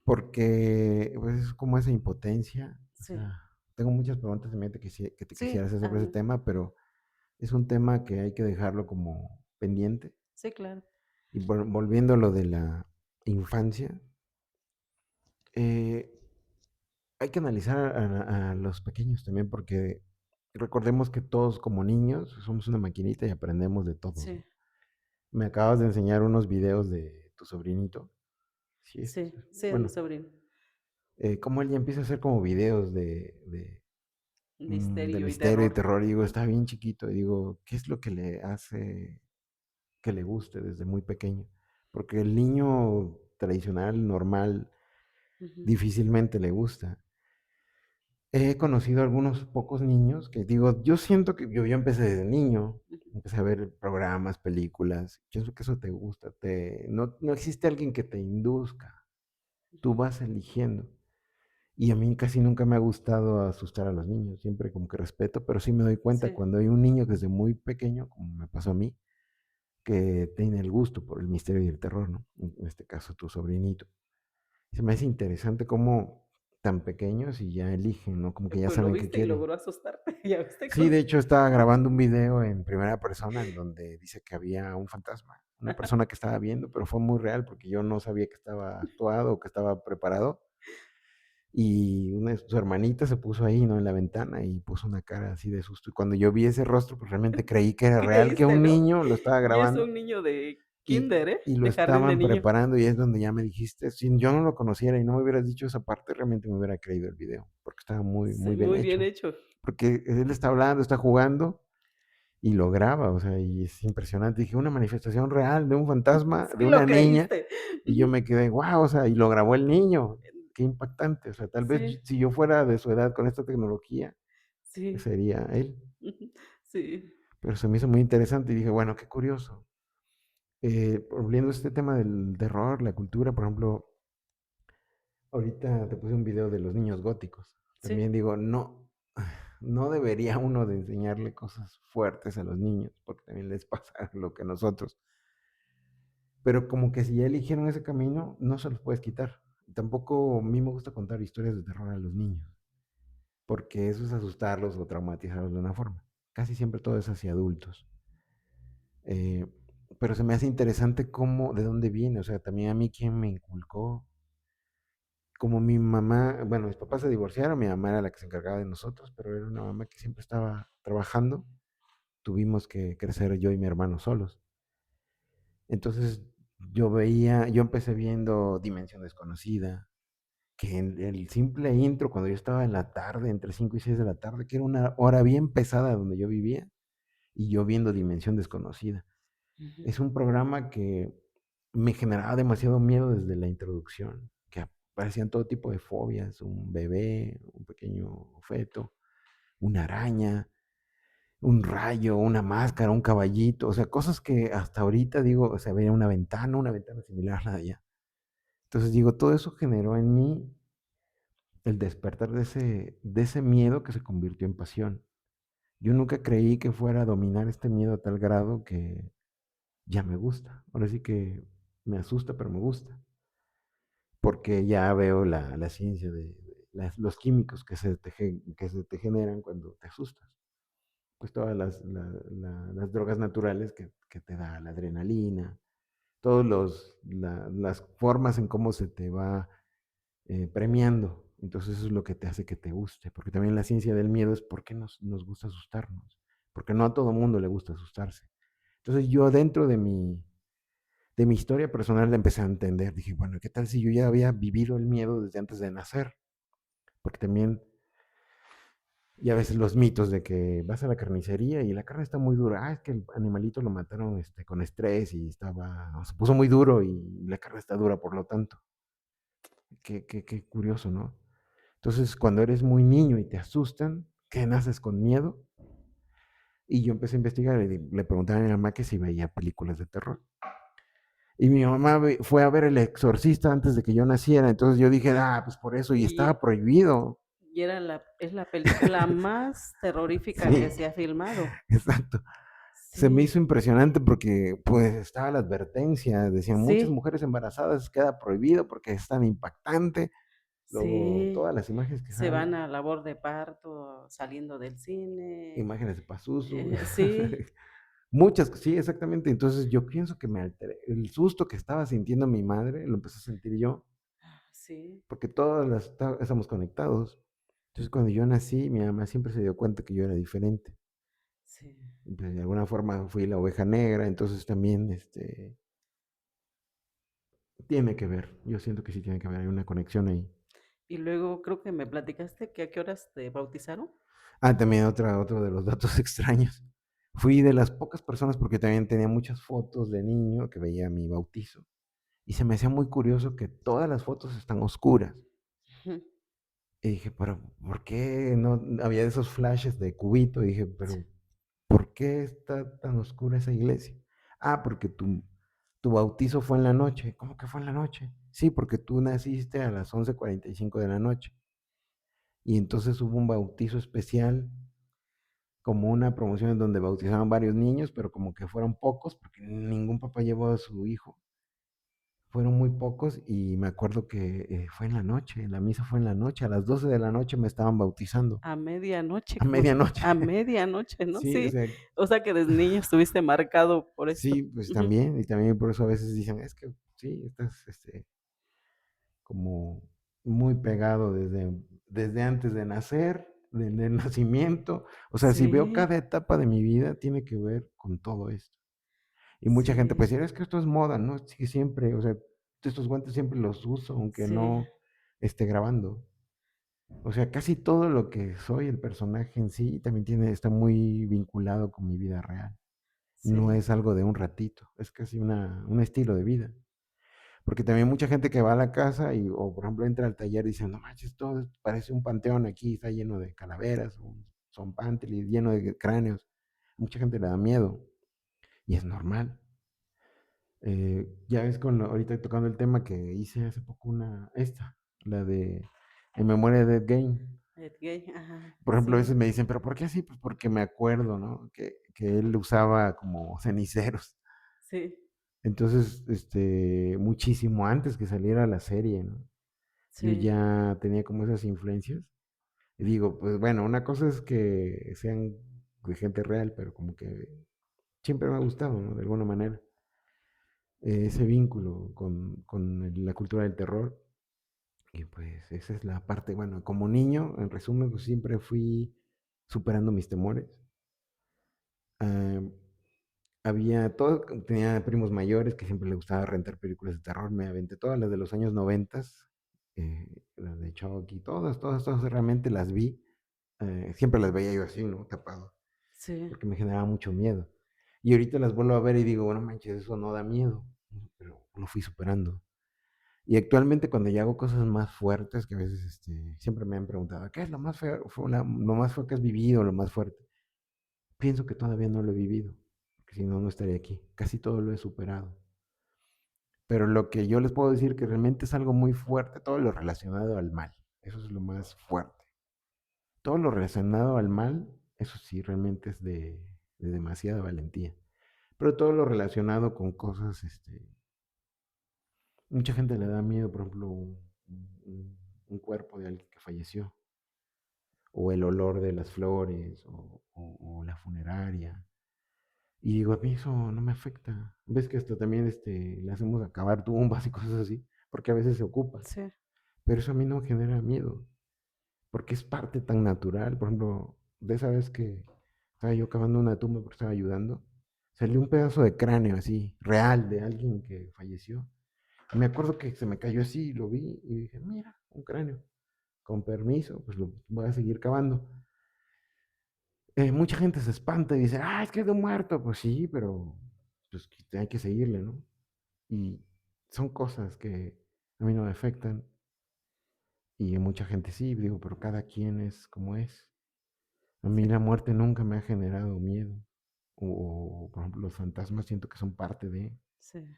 B: porque pues, es como esa impotencia, o
A: sí,
B: sea, tengo muchas preguntas en mente que te
A: sí,
B: quisiera hacer sobre ese
A: mí.
B: tema, pero es un tema que hay que dejarlo como pendiente.
A: Sí, claro.
B: Y volviendo a lo de la infancia, eh, hay que analizar a los pequeños también, porque recordemos que todos como niños somos una maquinita y aprendemos de todos,
A: Sí,
B: ¿no? Me acabas de enseñar unos videos de tu sobrinito. Sí,
A: sí, sí, es mi
B: bueno,
A: sobrino.
B: cómo él ya empieza a hacer como videos de
A: Misterio y
B: misterio y
A: terror.
B: terror. Y digo,
A: Ujú,
B: está bien chiquito. Y digo, ¿qué es lo que le hace que le guste desde muy pequeño? Porque el niño tradicional, normal,
A: ujú,
B: difícilmente le gusta. He conocido algunos pocos niños que digo, yo siento que yo empecé desde niño,
A: ujú,
B: empecé a ver programas, películas, pienso que eso te gusta, no existe alguien que te induzca, tú
A: ujú.
B: vas eligiendo. Y a mí casi nunca me ha gustado asustar a los niños, siempre como que respeto, pero sí me doy cuenta
A: Sí,
B: cuando hay un niño que desde muy pequeño, como me pasó a mí, que tiene el gusto por el misterio y el terror, ¿no? En este caso, tu sobrinito. Se me hace interesante cómo tan pequeños y ya eligen, ¿no? Como que ya
A: pues lo
B: saben qué
A: viste y
B: quieren.
A: logró asustarte, ¿ya viste
B: Sí,
A: con?
B: de hecho estaba grabando un video en primera persona en donde dice que había un fantasma, una persona que estaba viendo, pero fue muy real porque yo no sabía que estaba actuado o que estaba preparado. Y una de sus hermanitas se puso ahí, ¿no? En la ventana y puso una cara así de susto. Y cuando yo vi ese rostro, pues realmente creí que era
A: ¿Qué
B: real, que
A: creíste,
B: un
A: no?
B: niño lo estaba
A: Y es
B: grabando
A: un niño de
B: y,
A: kinder, ¿eh?
B: y lo
A: De jardín de
B: estaban
A: niño.
B: preparando y es donde ya me dijiste, si yo no lo conociera y no me hubieras dicho esa parte, realmente me hubiera creído el video, porque estaba muy,
A: Sí,
B: muy bien
A: muy bien
B: hecho.
A: hecho.
B: Porque él está hablando, está jugando y lo graba, o sea, y es impresionante. Dije, una manifestación real de un fantasma, de
A: Sí
B: una
A: lo
B: niña,
A: creíste.
B: y yo
A: Ujú.
B: me quedé, wow, o sea, y lo grabó el niño. Qué impactante, o sea, tal vez
A: Sí,
B: si yo fuera de su edad con esta tecnología,
A: sí.
B: sería él.
A: Ujú. Sí,
B: Pero se me hizo muy interesante y dije, bueno, qué curioso. Volviendo a este tema del terror, la cultura, por ejemplo, ahorita te puse un video de los niños góticos.
A: sí.
B: También digo, no, no debería uno de enseñarle cosas fuertes a los niños, porque también les pasa lo que a nosotros. Pero como que si ya eligieron ese camino, no se los puedes quitar. Tampoco a mí me gusta contar historias de terror a los niños, porque eso es asustarlos o traumatizarlos de una forma. Casi siempre todo es hacia adultos. Eh, pero se me hace interesante cómo, de dónde viene, o sea, también a mí quien me inculcó, como mi mamá, bueno, mis papás se divorciaron, mi mamá era la que se encargaba de nosotros, pero era una mamá que siempre estaba trabajando, tuvimos que crecer yo y mi hermano solos. Entonces yo empecé viendo Dimensión Desconocida, que en el simple intro, cuando yo estaba en la tarde, entre 5 y 6 de la tarde, que era una hora bien pesada donde yo vivía, y yo viendo Dimensión Desconocida.
A: Ujú.
B: Es un programa que me generaba demasiado miedo desde la introducción, que aparecían todo tipo de fobias, un bebé, un pequeño feto, una araña, un rayo, una máscara, un caballito, o sea, cosas que hasta ahorita digo, o sea, veía una ventana similar a la de allá. Entonces digo, todo eso generó en mí el despertar de ese miedo que se convirtió en pasión. Yo nunca creí que fuera a dominar este miedo a tal grado que ya me gusta. Ahora sí que me asusta, pero me gusta. Porque ya veo la ciencia de los químicos que se te generan cuando te asustas. Pues todas las drogas naturales que te da la adrenalina, todas las formas en cómo se te va premiando. Entonces eso es lo que te hace que te guste. Porque también la ciencia del miedo es por qué nos gusta asustarnos. Porque no a todo mundo le gusta asustarse. Entonces yo dentro de mi historia personal la empecé a entender. Dije, bueno, ¿qué tal si yo ya había vivido el miedo desde antes de nacer? Porque también, ya ves los mitos de que vas a la carnicería y la carne está muy dura. Ah, es que el animalito lo mataron con estrés y se puso muy duro y la carne está dura, por lo tanto. Qué curioso, ¿no? Entonces, cuando eres muy niño y te asustan, ¿qué naces con miedo? Y yo empecé a investigar y le pregunté a mi mamá que si veía películas de terror. Y mi mamá fue a ver El Exorcista antes de que yo naciera, entonces yo dije, ah, pues por eso, y estaba
A: Y
B: prohibido.
A: y era la película más terrorífica que
B: Sí,
A: se ha filmado.
B: exacto. Se me hizo
A: Sí,
B: impresionante porque pues estaba la advertencia, decían muchas
A: sí,
B: mujeres embarazadas queda prohibido porque es tan impactante, luego
A: sí.
B: todas las imágenes que
A: Se van
B: salen,
A: a labor de parto saliendo del cine.
B: imágenes de Pazuzu,
A: Sí,
B: muchas, sí, exactamente, entonces yo pienso que me alteré, el susto que estaba sintiendo mi madre lo empecé a sentir yo,
A: sí,
B: porque todas estamos conectados. Entonces, cuando yo nací, mi mamá siempre se dio cuenta que yo era diferente.
A: sí.
B: Y, pues, de alguna forma fui la oveja negra, entonces también tiene que ver. Yo siento que sí tiene que haber, hay una conexión ahí.
A: Y luego creo que me platicaste que a qué horas te bautizaron.
B: Ah, también otro de los datos extraños. Fui de las pocas personas, porque también tenía muchas fotos de niño que veía mi bautizo. Y se me hacía muy curioso que todas las fotos están oscuras.
A: Ujú.
B: Y dije, pero ¿por qué no había esos flashes de cubito? Y dije,
A: Sí,
B: pero ¿por qué está tan oscura esa iglesia? Ah, porque tu bautizo fue en la noche. ¿Cómo que fue en la noche? Sí, porque tú naciste a las 11:45 de la noche. y entonces hubo un bautizo especial, como una promoción en donde bautizaban varios niños, pero como que fueron pocos, porque ningún papá llevó a su hijo. Fueron muy pocos y me acuerdo que fue en la noche, la misa fue en la noche, a las 12 de la noche me estaban bautizando,
A: A medianoche,
B: a medianoche.
A: a medianoche, ¿no?
B: Sí, o
A: Sí,
B: sea,
A: o sea, que desde niño estuviste marcado por esto.
B: sí, pues
A: Ujú.
B: también, y también por eso a veces dicen, es que sí, estás como muy pegado desde antes de nacer, desde el nacimiento. O sea, si veo
A: Sí,
B: cada etapa de mi vida, tiene que ver con todo esto. Y mucha gente
A: sí,
B: pues dirá, es que esto es moda, ¿no? Sí, siempre, o sea, estos guantes siempre los uso, aunque
A: sí,
B: no esté grabando. O sea, casi todo lo que soy, el personaje en sí, también está muy vinculado con mi vida real. No
A: sí,
B: es algo de un ratito, es casi un estilo de vida. Porque también mucha gente que va a la casa o por ejemplo entra al taller y dice, no manches, todo parece un panteón aquí, está lleno de calaveras, son pantelis, lleno de cráneos. Mucha gente le da miedo y es normal. Ya ves ahorita tocando el tema que hice hace poco la de En memoria de Ed Gein.
A: Ed Gay, ajá,
B: Por ejemplo, a
A: sí,
B: veces me dicen, pero ¿por qué así? Pues porque me acuerdo, ¿no? Que él usaba como ceniceros.
A: sí,
B: Entonces, muchísimo antes que saliera la serie, ¿no? Yo
A: sí,
B: ya tenía como esas influencias. Y digo, pues bueno, una cosa es que sean de gente real, pero como que siempre me ha gustado, ¿no? De alguna manera, ese vínculo con la cultura del terror. Y pues esa es la parte, bueno, como niño, en resumen, pues siempre fui superando mis temores. Ah, tenía primos mayores que siempre le gustaba rentar películas de terror. Me aventé todas las de los años 90, las de Chucky, todas realmente las vi. Siempre las veía yo así, ¿no? Tapado,
A: sí,
B: porque me generaba mucho miedo. Y ahorita las vuelvo a ver y digo, bueno, manches, eso no da miedo, pero lo fui superando. Y actualmente cuando ya hago cosas más fuertes, que a veces siempre me han preguntado, ¿qué es lo más feo, lo más feo que has vivido, lo más fuerte? Pienso que todavía no lo he vivido, porque si no, no estaría aquí. Casi todo lo he superado. Pero lo que yo les puedo decir que realmente es algo muy fuerte, todo lo relacionado al mal. Eso es lo más fuerte. Todo lo relacionado al mal, eso sí, realmente es de demasiada valentía. Pero todo lo relacionado con cosas, mucha gente le da miedo, por ejemplo, un cuerpo de alguien que falleció, o el olor de las flores, o la funeraria. Y digo, a mí eso no me afecta. Ves que hasta también le hacemos acabar tumbas y cosas así, porque a veces se ocupa.
A: sí,
B: Pero eso a mí no me genera miedo, porque es parte tan natural. Por ejemplo, de esa vez que estaba yo cavando una tumba porque estaba ayudando, salió un pedazo de cráneo así, real, de alguien que falleció. Y me acuerdo que se me cayó así, lo vi y dije, mira, un cráneo. Con permiso, pues lo voy a seguir cavando. Mucha gente se espanta y dice, ah, es que es de un muerto. Pues sí, pero pues hay que seguirle, ¿no? Y son cosas que a mí no me afectan y mucha gente sí, digo, pero cada quien es como es. A mí
A: sí,
B: la muerte nunca me ha generado miedo. Por ejemplo, los fantasmas siento que son parte de.
A: sí.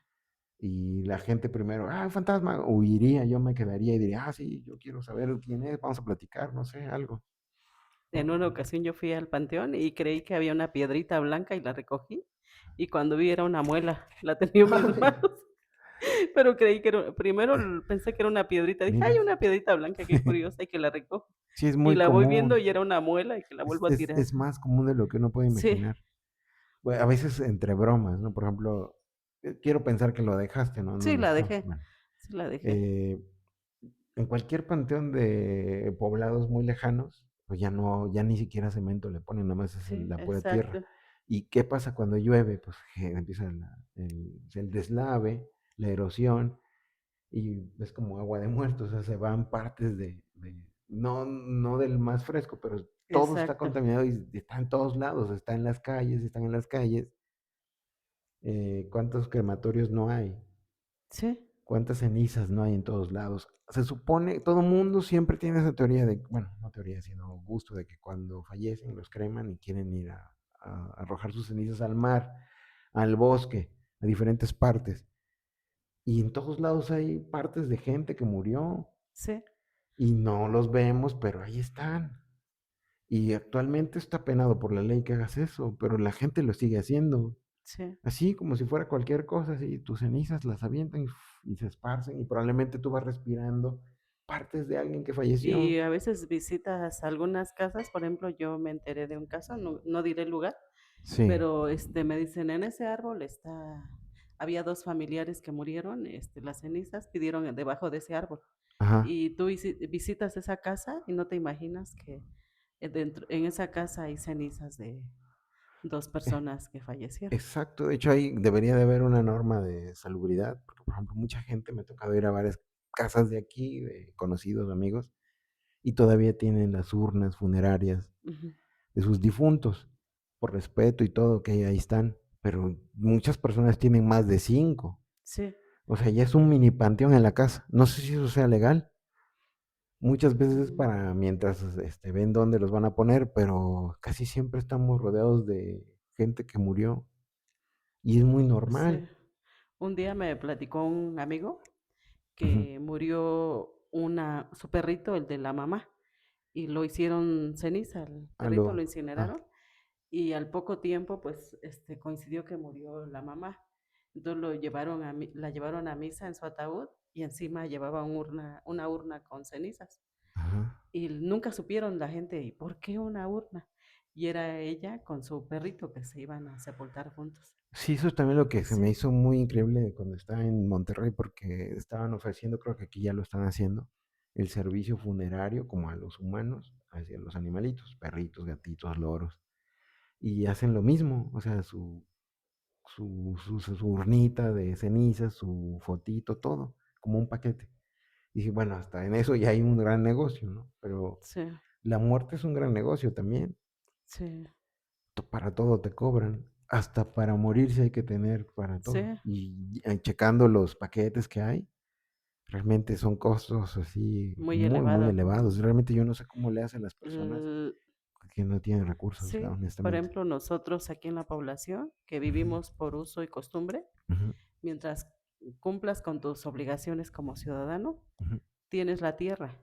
B: Y la gente primero, ah, fantasma, huiría, yo me quedaría y diría, ah, sí, yo quiero saber quién es, vamos a platicar, no sé, algo.
A: En una ocasión yo fui al panteón y creí que había una piedrita blanca y la recogí, y cuando vi era una muela, la tenía en mis manos, pero creí que era primero pensé que era una piedrita, dije: "Ay,
B: Mira,
A: una piedrita blanca, qué curiosa", y que la recojo,
B: sí es
A: y
B: muy
A: la voy viendo
B: común,
A: y era una muela y que la vuelvo a tirar.
B: es más común de lo que uno puede
A: Sí,
B: imaginar. Bueno, a veces entre bromas, ¿no? Por ejemplo, quiero pensar que lo dejaste, ¿no? No,
A: sí,
B: no
A: la
B: está.
A: dejé,
B: Bueno,
A: sí la dejé.
B: eh, en cualquier panteón de poblados muy lejanos, pues ya no, ya ni siquiera cemento le ponen, nada más es
A: Sí,
B: la pura tierra.
A: exacto.
B: ¿Y qué pasa cuando llueve? Pues que empieza el deslave, la erosión, y es como agua de muertos, o sea, se van partes no, no del más fresco, pero todo está
A: Exacto.
B: contaminado y está en todos lados, está en las calles, están en las calles. ¿Cuántos crematorios no hay?
A: Sí,
B: ¿Cuántas cenizas no hay en todos lados? Se supone, todo el mundo siempre tiene esa teoría bueno, no teoría, sino gusto de que cuando fallecen los creman y quieren ir a arrojar sus cenizas al mar, al bosque, a diferentes partes. Y en todos lados hay partes de gente que murió.
A: sí.
B: y no los vemos, pero ahí están. Y actualmente está penado por la ley que hagas eso, pero la gente lo sigue haciendo.
A: Sí.
B: Así como si fuera cualquier cosa, así tus cenizas las avientan y se esparcen y probablemente tú vas respirando partes de alguien que falleció.
A: Y a veces visitas algunas casas, por ejemplo, yo me enteré de un caso, no diré el lugar,
B: Sí,
A: pero, me dicen: "En ese árbol había 2 familiares que murieron, las cenizas pidieron debajo de ese árbol".
B: ajá.
A: Y tú visitas esa casa y no te imaginas que, dentro en esa casa hay cenizas de 2
B: eh,
A: personas que fallecieron.
B: exacto, de hecho ahí debería de haber una norma de salubridad, porque por ejemplo mucha gente me ha tocado ir a varias casas de aquí, de conocidos, amigos, y todavía tienen las urnas funerarias
A: Ujú.
B: de sus difuntos, por respeto y todo, que ahí están, pero muchas personas tienen más de 5.
A: Sí.
B: O sea, ya es un mini panteón en la casa. No sé si eso sea legal. Muchas veces es
A: Mm,
B: para mientras ven dónde los van a poner, pero casi siempre estamos rodeados de gente que murió y es muy
A: sí.
B: normal.
A: Un día me platicó un amigo
B: Ujú.
A: que murió su perrito, el de la mamá, y lo hicieron ceniza, el
B: A
A: perrito
B: lo,
A: lo
B: ah,
A: incineraron y al poco tiempo, pues, coincidió que murió la mamá. Entonces la llevaron a misa en su ataúd y encima llevaba una urna con cenizas.
B: ajá.
A: Y nunca supieron la gente, ¿y por qué una urna? Y era ella con su perrito que se iban a sepultar juntos.
B: Sí, eso es también lo que se me
A: Sí.
B: hizo muy increíble cuando estaba en Monterrey, porque estaban ofreciendo, creo que aquí ya lo están haciendo, el servicio funerario como a los humanos, hacia los animalitos, perritos, gatitos, loros, y hacen lo mismo, o sea, su urnita de cenizas, su fotito, todo, como un paquete. Y dije, bueno, hasta en eso ya hay un gran negocio, ¿no? Pero
A: Sí,
B: la muerte es un gran negocio también.
A: sí,
B: Para todo te cobran. Hasta para morirse hay que tener para
A: sí,
B: todo. Y checando los paquetes que hay, realmente son costos así
A: muy
B: muy, muy
A: elevado, ¿no?
B: elevados. Realmente yo no sé cómo le hacen las personas
A: L-
B: que no tienen recursos,
A: sí, por
B: honestamente.
A: ejemplo, nosotros aquí en la población, que
B: Ujú,
A: vivimos por uso y costumbre,
B: ujú,
A: mientras cumplas con tus obligaciones como ciudadano,
B: ujú.
A: tienes la tierra.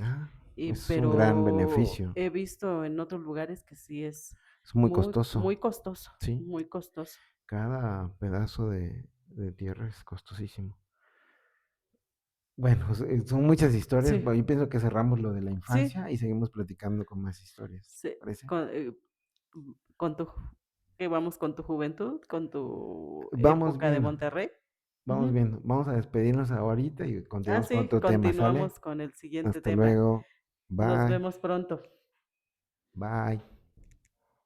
B: Ah, eso es un gran
A: Pero
B: beneficio.
A: he visto en otros lugares que sí es
B: Es muy
A: muy,
B: costoso,
A: muy costoso,
B: ¿sí?
A: muy costoso.
B: Cada pedazo de tierra es costosísimo. Bueno, son muchas historias.
A: Sí,
B: Bueno, yo pienso que cerramos lo de la
A: sí,
B: infancia y seguimos platicando con más historias.
A: sí,
B: ¿Parece?
A: con, con tu, que vamos con tu juventud, con tu
B: Vamos
A: época de
B: viendo,
A: Monterrey.
B: vamos
A: Ujú.
B: viendo. Vamos a despedirnos ahorita y
A: Ah,
B: continuamos con
A: sí,
B: otro tema, ¿sale?
A: continuamos con el siguiente
B: Hasta
A: tema.
B: luego.
A: Nos
B: Bye.
A: vemos pronto.
B: Bye.